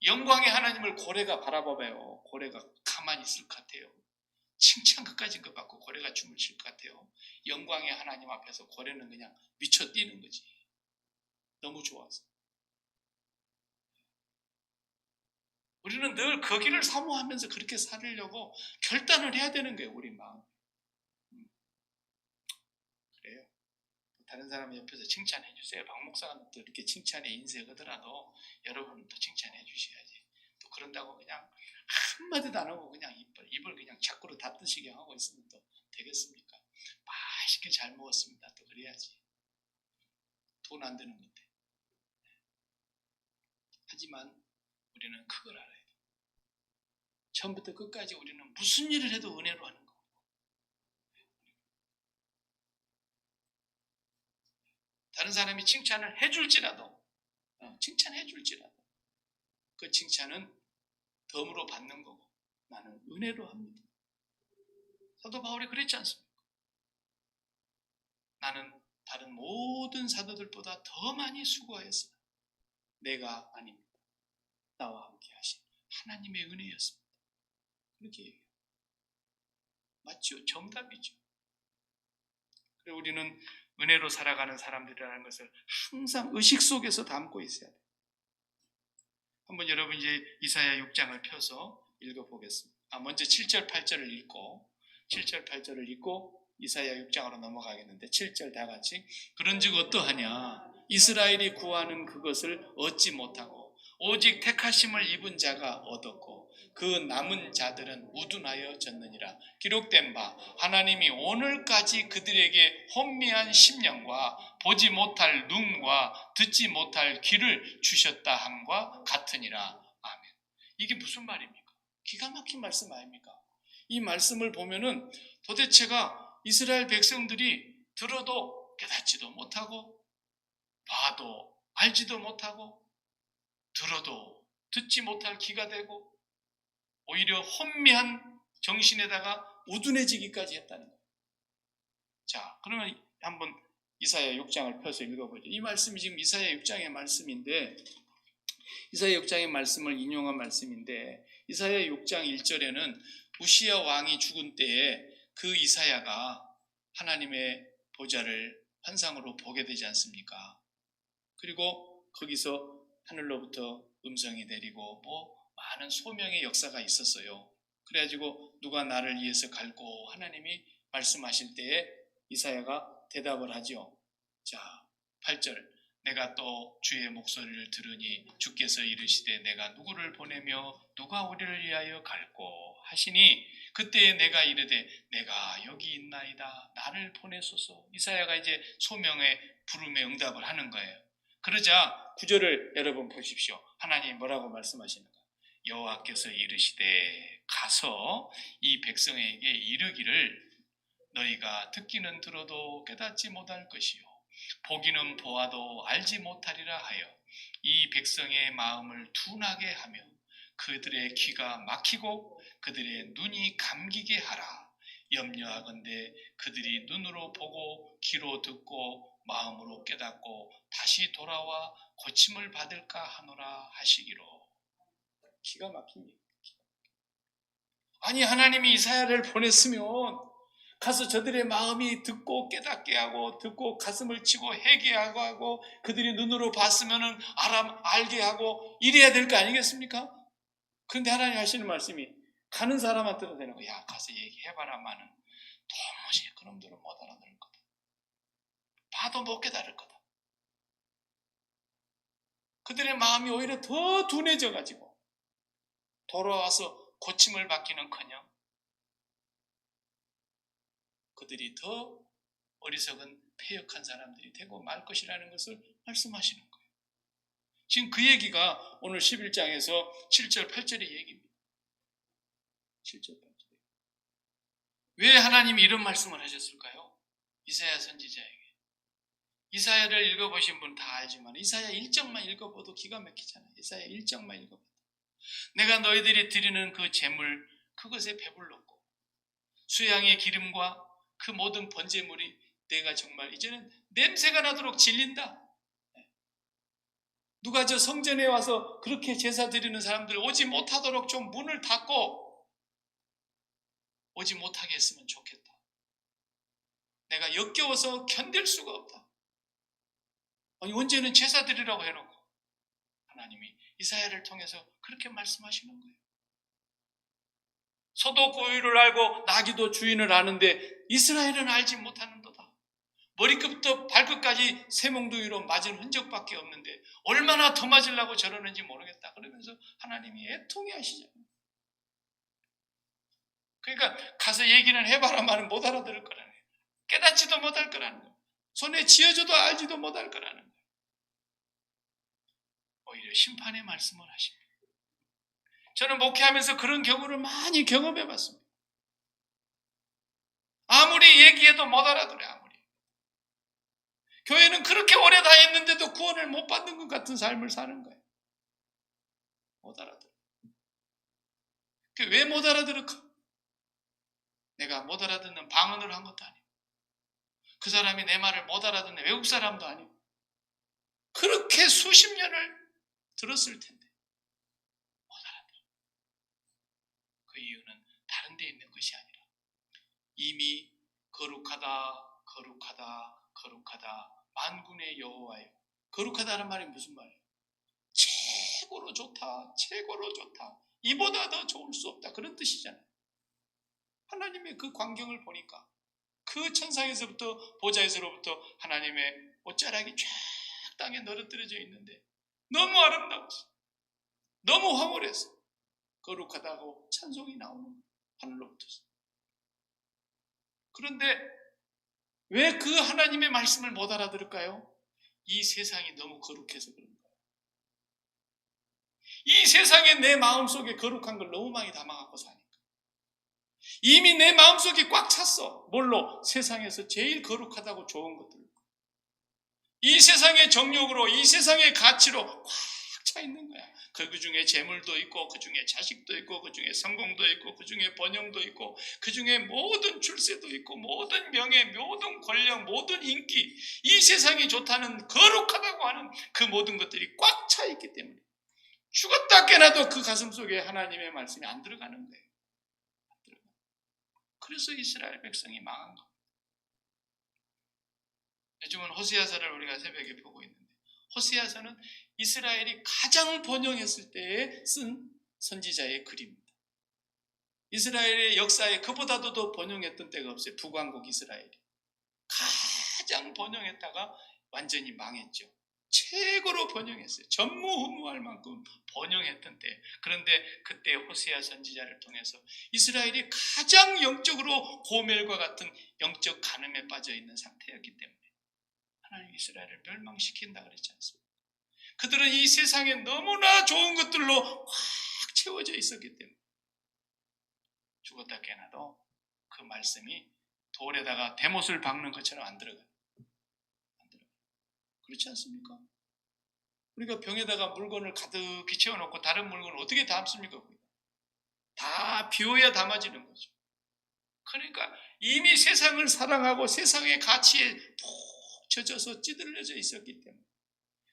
영광의 하나님을 고래가 바라봐봐요. 고래가 가만히 있을 것 같아요. 칭찬 끝까지 그 받고 고래가 춤을 출 것 같아요. 영광의 하나님 앞에서 고래는 그냥 미쳐 뛰는 거지. 너무 좋아서. 우리는 늘 거기를 사모하면서 그렇게 살으려고 결단을 해야 되는 거예요. 우리 마음. 그래요. 다른 사람 옆에서 칭찬해 주세요. 박 목사가 또 이렇게 칭찬에 인색하더라도 여러분은 또 칭찬해 주셔야지. 또 그런다고 그냥 한마디도 안 하고 그냥 입을 그냥 자꾸로 닫으시게 하고 있으면 또 되겠습니까? 맛있게 잘 먹었습니다. 또 그래야지. 돈 안 드는 건데. 하지만 우리는 그걸 알아야 돼. 처음부터 끝까지 우리는 무슨 일을 해도 은혜로 하는 거. 다른 사람이 칭찬을 해줄지라도 그 칭찬은 덤으로 받는 거고 나는 은혜로 합니다. 사도 바울이 그랬지 않습니까? 나는 다른 모든 사도들보다 더 많이 수고하였으나 내가 아닙니다. 나와 함께 하신 하나님의 은혜였습니다. 그렇게 얘기해요. 맞죠? 정답이죠. 그래서 우리는 은혜로 살아가는 사람들이라는 것을 항상 의식 속에서 담고 있어야 돼요. 한번 여러분 이제 이사야 6장을 펴서 읽어보겠습니다. 먼저 7절 8절을 읽고 7절 8절을 읽고 이사야 6장으로 넘어가겠는데 7절 다 같이 그런즉 어떠하냐 이스라엘이 구하는 그것을 얻지 못하고 오직 택하심을 입은 자가 얻었고 그 남은 자들은 우둔하여 졌느니라. 기록된 바 하나님이 오늘까지 그들에게 혼미한 심령과 보지 못할 눈과 듣지 못할 귀를 주셨다 함과 같으니라. 아멘. 이게 무슨 말입니까? 기가 막힌 말씀 아닙니까? 이 말씀을 보면은 도대체가 이스라엘 백성들이 들어도 깨닫지도 못하고 봐도 알지도 못하고 들어도 듣지 못할 귀가 되고 오히려 혼미한 정신에다가 우둔해지기까지 했다는 거예요. 자, 그러면 한번 이사야 6장을 펴서 읽어보죠. 이 말씀이 지금 이사야 6장의 말씀인데 이사야 6장의 말씀을 인용한 말씀인데 이사야 6장 1절에는 우시야 왕이 죽은 때에 그 이사야가 하나님의 보좌를 환상으로 보게 되지 않습니까? 그리고 거기서 하늘로부터 음성이 내리고 많은 소명의 역사가 있었어요. 그래가지고 누가 나를 위해서 갈고 하나님이 말씀하실 때에 이사야가 대답을 하죠. 자, 8절 내가 또 주의 목소리를 들으니 주께서 이르시되 내가 누구를 보내며 누가 우리를 위하여 갈고 하시니 그때에 내가 이르되 내가 여기 있나이다 나를 보내소서. 이사야가 이제 소명의 부름에 응답을 하는 거예요. 그러자 9절을 여러분 보십시오. 하나님이 뭐라고 말씀하시는가? 여호와께서 이르시되 가서 이 백성에게 이르기를 너희가 듣기는 들어도 깨닫지 못할 것이요 보기는 보아도 알지 못하리라 하여 이 백성의 마음을 둔하게 하며 그들의 귀가 막히고 그들의 눈이 감기게 하라. 염려하건대 그들이 눈으로 보고 귀로 듣고 마음으로 깨닫고 다시 돌아와 고침을 받을까 하노라 하시기로. 기가 막힙니다. 아니 하나님이 이사야를 보냈으면 가서 저들의 마음이 듣고 깨닫게 하고 듣고 가슴을 치고 회개하고 하고 그들이 눈으로 봤으면은 알게 하고 이래야 될 거 아니겠습니까? 그런데 하나님 하시는 말씀이 가는 사람한테는 되는 거야. 야 가서 얘기해봐라마는 도무지 그놈들은 못 알아들을 거다. 봐도 못 깨달을 거다. 그들의 마음이 오히려 더 둔해져 가지고 돌아와서 고침을 받기는커녕 그들이 더 어리석은 패역한 사람들이 되고 말 것이라는 것을 말씀하시는 거예요. 지금 그 얘기가 오늘 11장에서 7절 8절의 얘기입니다. 7절 8절. 왜 하나님이 이런 말씀을 하셨을까요? 이사야 선지자에게. 이사야를 읽어보신 분 다 알지만 이사야 1장만 읽어봐도 기가 막히잖아요. 이사야 1장만 읽어봐도 내가 너희들이 드리는 그 제물 그것에 배불렀고 수양의 기름과 그 모든 번제물이 내가 정말 이제는 냄새가 나도록 질린다. 누가 저 성전에 와서 그렇게 제사 드리는 사람들 오지 못하도록 좀 문을 닫고 오지 못하게 했으면 좋겠다. 내가 역겨워서 견딜 수가 없다. 아니 언제는 제사 드리라고 해놓고 하나님이 이사야를 통해서 그렇게 말씀하시는 거예요. 소도 고유를 알고 나귀도 주인을 아는데 이스라엘은 알지 못하는도다. 머리끝부터 발끝까지 쇠몽둥이로 맞은 흔적밖에 없는데 얼마나 더 맞으려고 저러는지 모르겠다. 그러면서 하나님이 애통해 하시잖아요. 그러니까 가서 얘기는 해봐라마는 못 알아들을 거라는 거예요. 깨닫지도 못할 거라는 거예요. 손에 쥐어줘도 알지도 못할 거라는 거예요. 오히려 심판의 말씀을 하십니다. 저는 목회하면서 그런 경우를 많이 경험해 봤습니다. 아무리 얘기해도 못 알아들어요. 아무리. 교회는 그렇게 오래 다녔는데도 구원을 못 받는 것 같은 삶을 사는 거예요. 못 알아들어. 왜 못 알아들을까? 내가 못 알아듣는 방언을 한 것도 아니고 그 사람이 내 말을 못 알아듣는 외국 사람도 아니고 그렇게 수십 년을 들었을 텐데 못 알아들어. 그 이유는 다른 데 있는 것이 아니라 이미 거룩하다 거룩하다 만군의 여호와여. 거룩하다는 말이 무슨 말이에요? 최고로 좋다, 최고로 좋다, 이보다 더 좋을 수 없다, 그런 뜻이잖아요. 하나님의 그 광경을 보니까 그 천상에서부터 보좌에서로부터 하나님의 옷자락이 쫙 땅에 널어뜨려져 있는데 너무 아름다웠어, 너무 황홀했어. 거룩하다고 찬송이 나오는 거예요, 하늘로부터. 그런데 왜 그 하나님의 말씀을 못 알아들을까요? 이 세상이 너무 거룩해서 그런 거예요. 이 세상에 내 마음속에 거룩한 걸 너무 많이 담아갖고 사니까 이미 내 마음속이 꽉 찼어. 뭘로? 세상에서 제일 거룩하다고 좋은 것들. 이 세상의 정욕으로, 이 세상의 가치로 꽉 차 있는 거야. 그 중에 재물도 있고, 그 중에 자식도 있고, 그 중에 성공도 있고, 그 중에 번영도 있고, 그 중에 모든 출세도 있고, 모든 명예, 모든 권력, 모든 인기, 이 세상이 좋다는 거룩하다고 하는 그 모든 것들이 꽉 차 있기 때문에 죽었다 깨나도 그 가슴 속에 하나님의 말씀이 안 들어가는 거예요. 안 들어가. 그래서 이스라엘 백성이 망한 겁니다. 요즘은 호세아서를 우리가 새벽에 보고 있는데, 호세아서는 이스라엘이 가장 번영했을 때에 쓴 선지자의 글입니다. 이스라엘의 역사에 그보다도 더 번영했던 때가 없어요. 북왕국 이스라엘이 가장 번영했다가 완전히 망했죠. 최고로 번영했어요. 전무후무할 만큼 번영했던 때. 그런데 그때 호세아 선지자를 통해서 이스라엘이 가장 영적으로 고멜과 같은 영적 간음에 빠져 있는 상태였기 때문에 하나님 이스라엘을 멸망시킨다 그랬지 않습니까? 그들은 이 세상에 너무나 좋은 것들로 꽉 채워져 있었기 때문에 죽었다 깨나도 그 말씀이 돌에다가 대못을 박는 것처럼 안 들어가요. 그렇지 않습니까? 우리가 병에다가 물건을 가득히 채워놓고 다른 물건을 어떻게 담습니까? 다 비워야 담아지는 거죠. 그러니까 이미 세상을 사랑하고 세상의 가치에 푹 젖어서 찌들려져 있었기 때문에,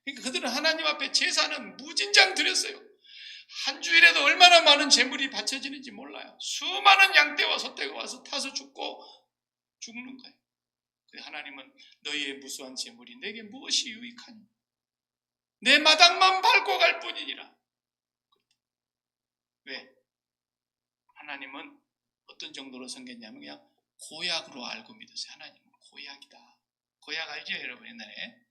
그러니까 그들은 하나님 앞에 제사는 무진장 드렸어요. 한 주일에도 얼마나 많은 재물이 바쳐지는지 몰라요. 수많은 양떼와 소떼가 와서 타서 죽고 죽는 거예요. 하나님은 너희의 무수한 재물이 내게 무엇이 유익하니? 내 마당만 밟고 갈 뿐이니라. 왜? 하나님은 어떤 정도로 섬겼냐면 그냥 고약으로 알고 믿으세요. 하나님은 고약이다. 고약 알죠, 여러분? 옛날에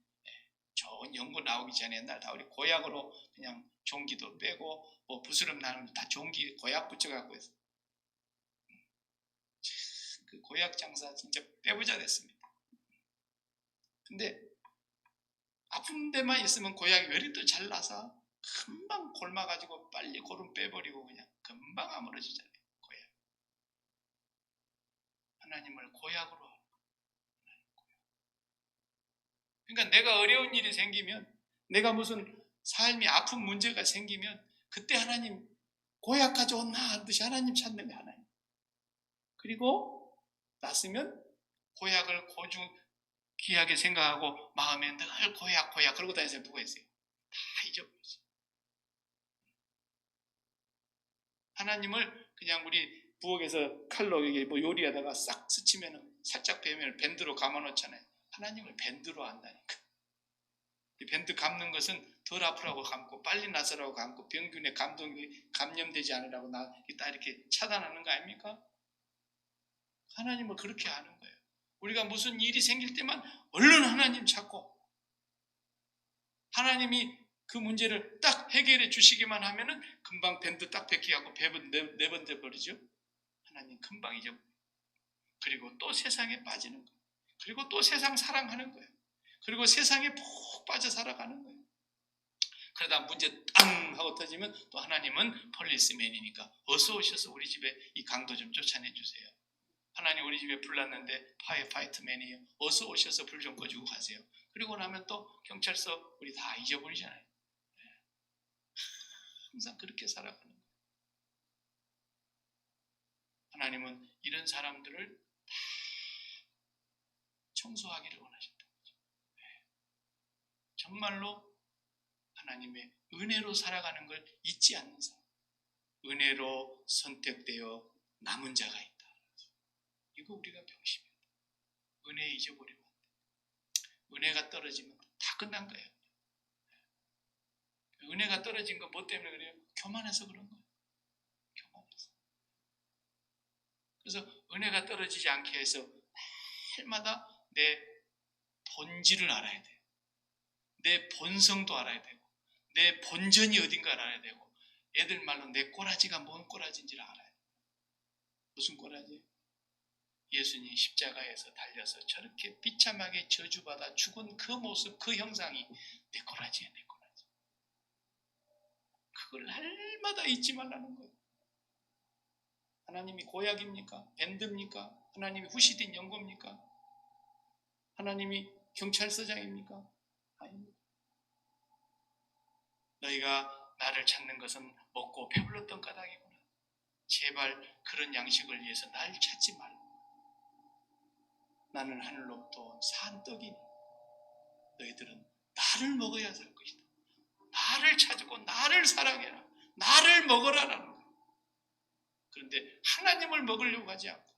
좋은 연구 나오기 전에 옛날 다 우리 고약으로 그냥 종기도 빼고 뭐 부스럼 나는 다 종기 고약 붙여갖고 해서 그 고약 장사 진짜 빼부자 됐습니다. 근데 아픈 데만 있으면 고약이 열이 잘 나서 금방 골마가지고 빨리 고름 빼버리고 그냥 금방 아물어지잖아요. 고약. 하나님을 고약으로 하고. 그러니까 내가 어려운 일이 생기면, 내가 무슨 삶이 아픈 문제가 생기면 그때 하나님 고약 가져온나 하는 듯이 하나님 찾는 거예요. 하나님. 그리고 났으면 고약을 귀하게 생각하고 마음에 늘 고약 그러고 다니세요. 누가 있어요? 다 잊어버렸어요. 하나님을 그냥 우리 부엌에서 칼로 이게 뭐 요리하다가 싹 스치면 살짝 베면 밴드로 감아놓잖아요. 하나님을 밴드로 안다니까. 이 밴드 감는 것은 덜 아프라고 감고 빨리 나서라고 감고 병균에 감염되지 않으라고 딱 이렇게 차단하는 거 아닙니까? 하나님을 그렇게 아는 거예요. 우리가 무슨 일이 생길 때만 얼른 하나님 찾고 하나님이 그 문제를 딱 해결해 주시기만 하면은 금방 밴드 딱 벗기하고 내번져 버리죠. 하나님 금방 잊어. 그리고 또 세상에 빠지는 거예요. 그리고 또 세상 사랑하는 거예요. 그리고 세상에 푹 빠져 살아가는 거예요. 그러다 문제 땅 하고 터지면 또 하나님은 폴리스맨이니까 어서 오셔서 우리 집에 이 강도 좀 쫓아내 주세요. 하나님 우리 집에 불 났는데 파이트맨이에요. 어서 오셔서 불 좀 꺼주고 가세요. 그리고 나면 또 경찰서 우리 다 잊어버리잖아요. 항상 그렇게 살아가는 거예요. 하나님은 이런 사람들을 다 청소하기를 원하신다. 정말로 하나님의 은혜로 살아가는 걸 잊지 않는 사람, 은혜로 선택되어 남은 자가 있다. 이거 우리가 명심해야 돼. 은혜 잊어버리면 안 돼. 은혜가 떨어지면 다 끝난 거예요. 은혜가 떨어진 거 뭐 때문에 그래요? 교만해서 그런 거예요. 교만해서. 그래서 은혜가 떨어지지 않게 해서 날마다 내 본질을 알아야 돼요. 내 본성도 알아야 되고 내 본전이 어딘가 알아야 되고 애들 말로 내 꼬라지가 뭔 꼬라지인지를 알아야 돼요. 무슨 꼬라지? 예수님 십자가에서 달려서 저렇게 비참하게 저주받아 죽은 그 모습, 그 형상이 내 꼬라지예요. 내 꼬라지. 그걸 날마다 잊지 말라는 거예요. 하나님이 고약입니까? 밴드입니까? 하나님이 후시딘 연고입니까? 하나님이 경찰서장입니까? 아닙니다. 너희가 나를 찾는 것은 먹고 배불렀던 까닭이구나. 제발 그런 양식을 위해서 날 찾지 말라. 나는 하늘로부터 온 산 떡이니 너희들은 나를 먹어야 살 것이다. 나를 찾고 나를 사랑해라. 나를 먹어라라는 거예요. 그런데 하나님을 먹으려고 하지 않고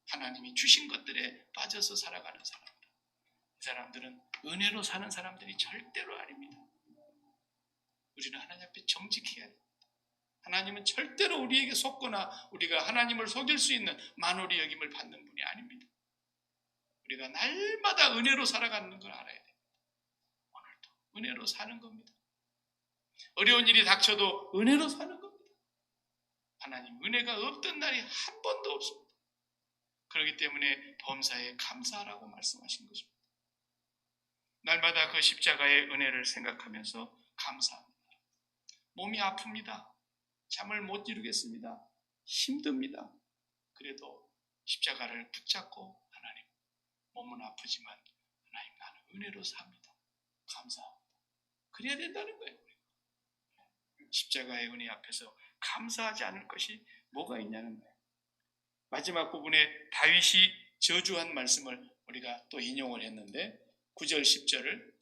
하나님이 주신 것들에 빠져서 살아가는 사람들. 이 사람들은 은혜로 사는 사람들이 절대로 아닙니다. 우리는 하나님 앞에 정직해야 됩니다. 하나님은 절대로 우리에게 속거나 우리가 하나님을 속일 수 있는 만홀히 여김을 받는 분이 아닙니다. 우리가 날마다 은혜로 살아가는 걸 알아야 됩니다. 오늘도 은혜로 사는 겁니다. 어려운 일이 닥쳐도 은혜로 사는 겁니다. 하나님 은혜가 없던 날이 한 번도 없습니다. 그렇기 때문에 범사에 감사하라고 말씀하신 것입니다. 날마다 그 십자가의 은혜를 생각하면서 감사합니다. 몸이 아픕니다. 잠을 못 이루겠습니다. 힘듭니다. 그래도 십자가를 붙잡고 하나님, 몸은 아프지만 하나님 나는 은혜로 삽니다. 감사합니다. 그래야 된다는 거예요. 십자가의 은혜 앞에서 감사하지 않을 것이 뭐가 있냐는 거예요. 마지막 부분에 다윗이 저주한 말씀을 우리가 또 인용을 했는데 9절 10절을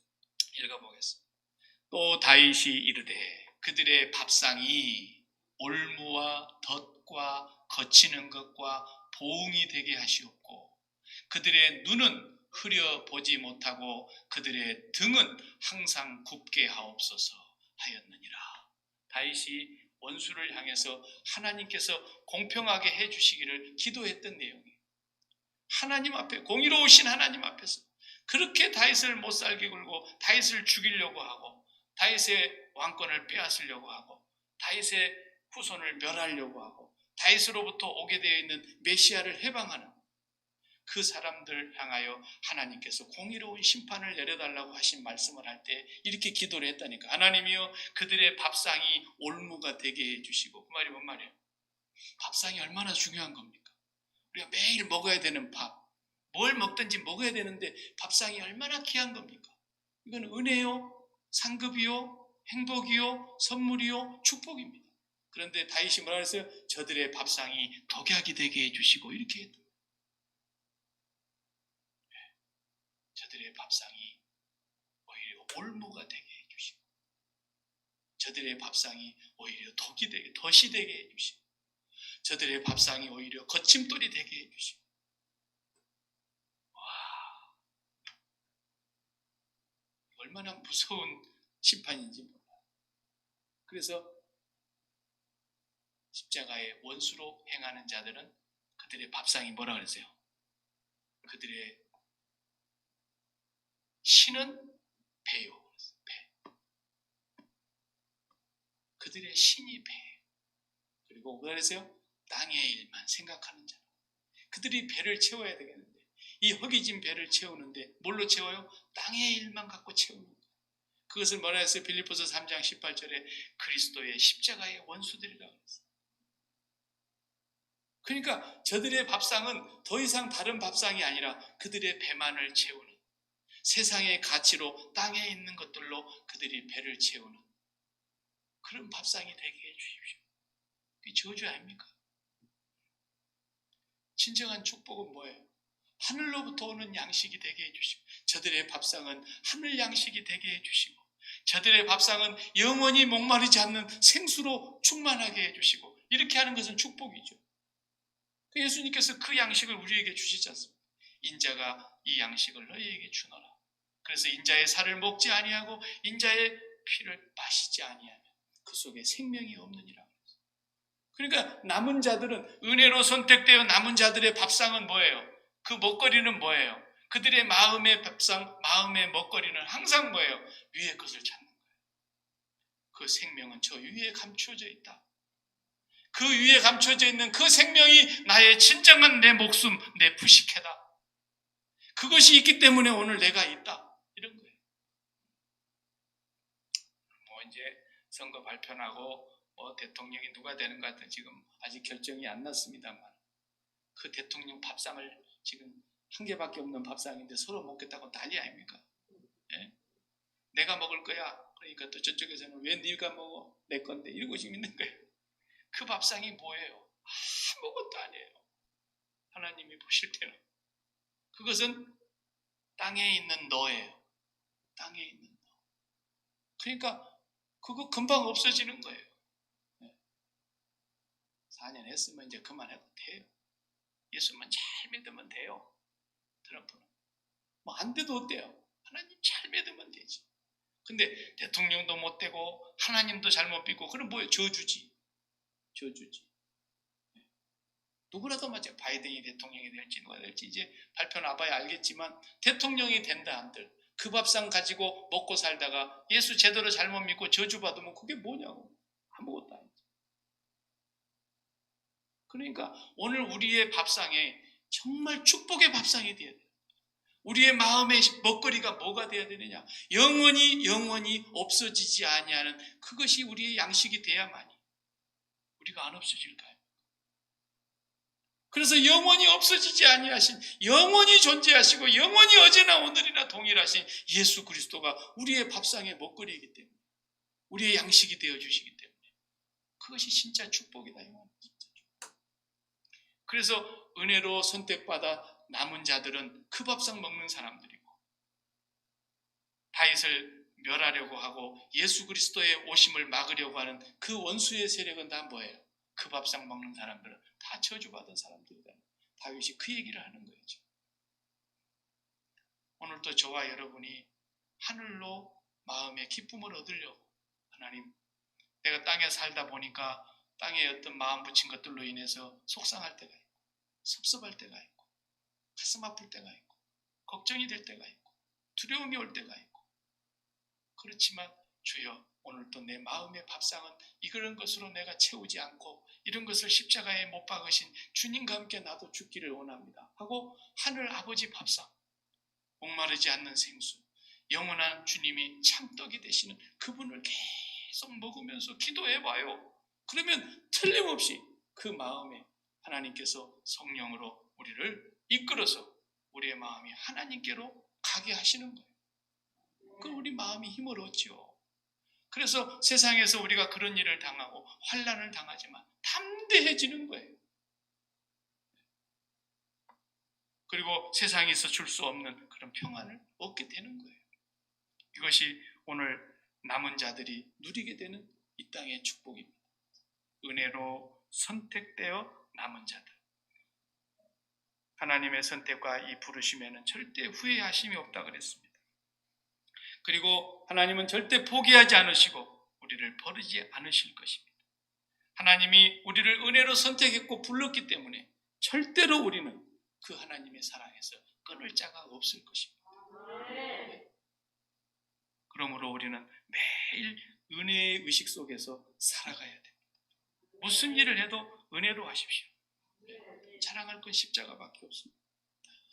읽어보겠습니다. 또 다윗이 이르되 그들의 밥상이 올무와 덫과 거치는 것과 보응이 되게 하시옵고 그들의 눈은 흐려보지 못하고 그들의 등은 항상 굽게 하옵소서 하였느니라. 다윗이 원수를 향해서 하나님께서 공평하게 해주시기를 기도했던 내용이에요. 하나님 앞에, 공의로우신 하나님 앞에서 그렇게 다윗을 못살게 굴고 다윗을 죽이려고 하고 다윗의 왕권을 빼앗으려고 하고 다윗의 후손을 멸하려고 하고 다윗으로부터 오게 되어 있는 메시아를 해방하는 그 사람들 향하여 하나님께서 공의로운 심판을 내려달라고 하신 말씀을 할 때 이렇게 기도를 했다니까. 하나님이여 그들의 밥상이 올무가 되게 해주시고. 그 말이 뭔 말이에요? 밥상이 얼마나 중요한 겁니까? 우리가 매일 먹어야 되는 밥, 뭘 먹든지 먹어야 되는데 밥상이 얼마나 귀한 겁니까? 이건 은혜요, 상급이요, 행복이요, 선물이요, 축복입니다. 그런데 다윗이 뭐라 그랬어요? 저들의 밥상이 독약이 되게 해주시고 이렇게 했다. 저들의 밥상이 오히려 올무가 되게 해주시고 저들의 밥상이 오히려 덫이 되게 해주시고 저들의 밥상이 오히려 거침돌이 되게 해주시고 와, 얼마나 무서운 심판인지 몰라요. 그래서 십자가의 원수로 행하는 자들은 그들의 밥상이 뭐라 그랬어요? 그들의 신은 배요. 배. 그들의 신이 배. 그리고 뭐라 그랬어요? 땅의 일만 생각하는 자. 그들이 배를 채워야 되겠는데 이 허기진 배를 채우는데 뭘로 채워요? 땅의 일만 갖고 채우는 거예요. 그것을 뭐라 했어요? 빌립보서 3장 18절에 그리스도의 십자가의 원수들이라고 했어요. 그러니까 저들의 밥상은 더 이상 다른 밥상이 아니라 그들의 배만을 채우는 세상의 가치로 땅에 있는 것들로 그들이 배를 채우는 그런 밥상이 되게 해주십시오. 그게 저주 아닙니까? 진정한 축복은 뭐예요? 하늘로부터 오는 양식이 되게 해주시고 저들의 밥상은 하늘 양식이 되게 해주시고 저들의 밥상은 영원히 목마르지 않는 생수로 충만하게 해주시고 이렇게 하는 것은 축복이죠. 예수님께서 그 양식을 우리에게 주시지 않습니까? 인자가 이 양식을 너희에게 주노라. 그래서 인자의 살을 먹지 아니하고 인자의 피를 마시지 아니하면 그 속에 생명이 없느니라. 그러니까 남은 자들은, 은혜로 선택되어 남은 자들의 밥상은 뭐예요? 그 먹거리는 뭐예요? 그들의 마음의 밥상, 마음의 먹거리는 항상 뭐예요? 위의 것을 찾는 거예요. 그 생명은 저 위에 감춰져 있다. 그 위에 감춰져 있는 그 생명이 나의 진정한 내 목숨, 내 부식해다. 그것이 있기 때문에 오늘 내가 있다. 이런 거예요. 뭐 이제 선거 발표나고 대통령이 누가 되는 것 같은 지금 아직 결정이 안 났습니다만, 그 대통령 밥상을 지금 한 개밖에 없는 밥상인데 서로 먹겠다고 난리 아닙니까? 예? 내가 먹을 거야. 그러니까 또 저쪽에서는 왜 네가 먹어? 내 건데. 이러고 지금 있는 거예요. 그 밥상이 뭐예요? 아무것도 아니에요. 하나님이 보실 때는 그것은 땅에 있는 너예요. 땅에 있는 너. 그러니까 그거 금방 없어지는 거예요. 4년 했으면 이제 그만해도 돼요. 예수만 잘 믿으면 돼요. 트럼프는 뭐 안 돼도 어때요? 하나님 잘 믿으면 되지. 근데 대통령도 못 되고 하나님도 잘못 믿고 그럼 뭐예요? 저주지. 누구라도 맞아요. 바이든이 대통령이 될지 누가 될지 이제 발표 나봐야 알겠지만, 대통령이 된다 한들 그 밥상 가지고 먹고 살다가 예수 제대로 잘못 믿고 저주받으면 그게 뭐냐고. 아무것도 아니죠. 그러니까 오늘 우리의 밥상에 정말 축복의 밥상이 돼야 돼요. 우리의 마음의 먹거리가 뭐가 돼야 되느냐? 영원히 없어지지 아니하는 그것이 우리의 양식이 돼야만이 우리가 안 없어질까요? 그래서 영원히 없어지지 아니하신, 영원히 존재하시고 영원히 어제나 오늘이나 동일하신 예수 그리스도가 우리의 밥상의 먹거리이기 때문에, 우리의 양식이 되어주시기 때문에 그것이 진짜 축복이다. 진짜 축복. 그래서 은혜로 선택받아 남은 자들은 그 밥상 먹는 사람들이고, 다윗을 멸하려고 하고 예수 그리스도의 오심을 막으려고 하는 그 원수의 세력은 다 뭐예요? 그 밥상 먹는 사람들은 다 저주받은 사람들이다. 다윗이 그 얘기를 하는 거죠. 오늘도 저와 여러분이 하늘로 마음의 기쁨을 얻으려고, 하나님, 내가 땅에 살다 보니까 땅에 어떤 마음 붙인 것들로 인해서 속상할 때가 있고, 섭섭할 때가 있고, 가슴 아플 때가 있고, 걱정이 될 때가 있고, 두려움이 올 때가 있고, 그렇지만 주여, 오늘도 내 마음의 밥상은 이런 것으로 내가 채우지 않고 이런 것을 십자가에 못 박으신 주님과 함께 나도 죽기를 원합니다 하고, 하늘 아버지 밥상, 목마르지 않는 생수, 영원한 주님이 참떡이 되시는 그분을 계속 먹으면서 기도해봐요. 그러면 틀림없이 그 마음에 하나님께서 성령으로 우리를 이끌어서 우리의 마음이 하나님께로 가게 하시는 거예요. 그럼 우리 마음이 힘을 얻죠. 그래서 세상에서 우리가 그런 일을 당하고 환난을 당하지만 담대해지는 거예요. 그리고 세상에서 줄 수 없는 그런 평안을 얻게 되는 거예요. 이것이 오늘 남은 자들이 누리게 되는 이 땅의 축복입니다. 은혜로 선택되어 남은 자들. 하나님의 선택과 이 부르심에는 절대 후회하심이 없다 그랬습니다. 그리고 하나님은 절대 포기하지 않으시고 우리를 버리지 않으실 것입니다. 하나님이 우리를 은혜로 선택했고 불렀기 때문에 절대로 우리는 그 하나님의 사랑에서 끊을 자가 없을 것입니다. 그러므로 우리는 매일 은혜의 의식 속에서 살아가야 됩니다. 무슨 일을 해도 은혜로 하십시오. 자랑할 건 십자가밖에 없습니다.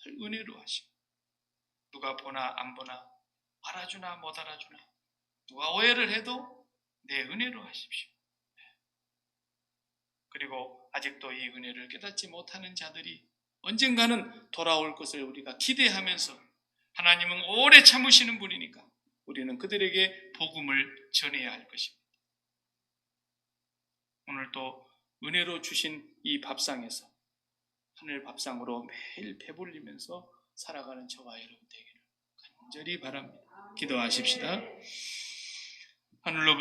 은혜로 하시고, 누가 보나 안 보나, 알아주나 못 알아주나, 누가 오해를 해도 내 은혜로 하십시오. 그리고 아직도 이 은혜를 깨닫지 못하는 자들이 언젠가는 돌아올 것을 우리가 기대하면서, 하나님은 오래 참으시는 분이니까 우리는 그들에게 복음을 전해야 할 것입니다. 오늘도 은혜로 주신 이 밥상에서 하늘 밥상으로 매일 배불리면서 살아가는 저와 여러분 되기를 간절히 바랍니다. 기도하십시다. 하늘로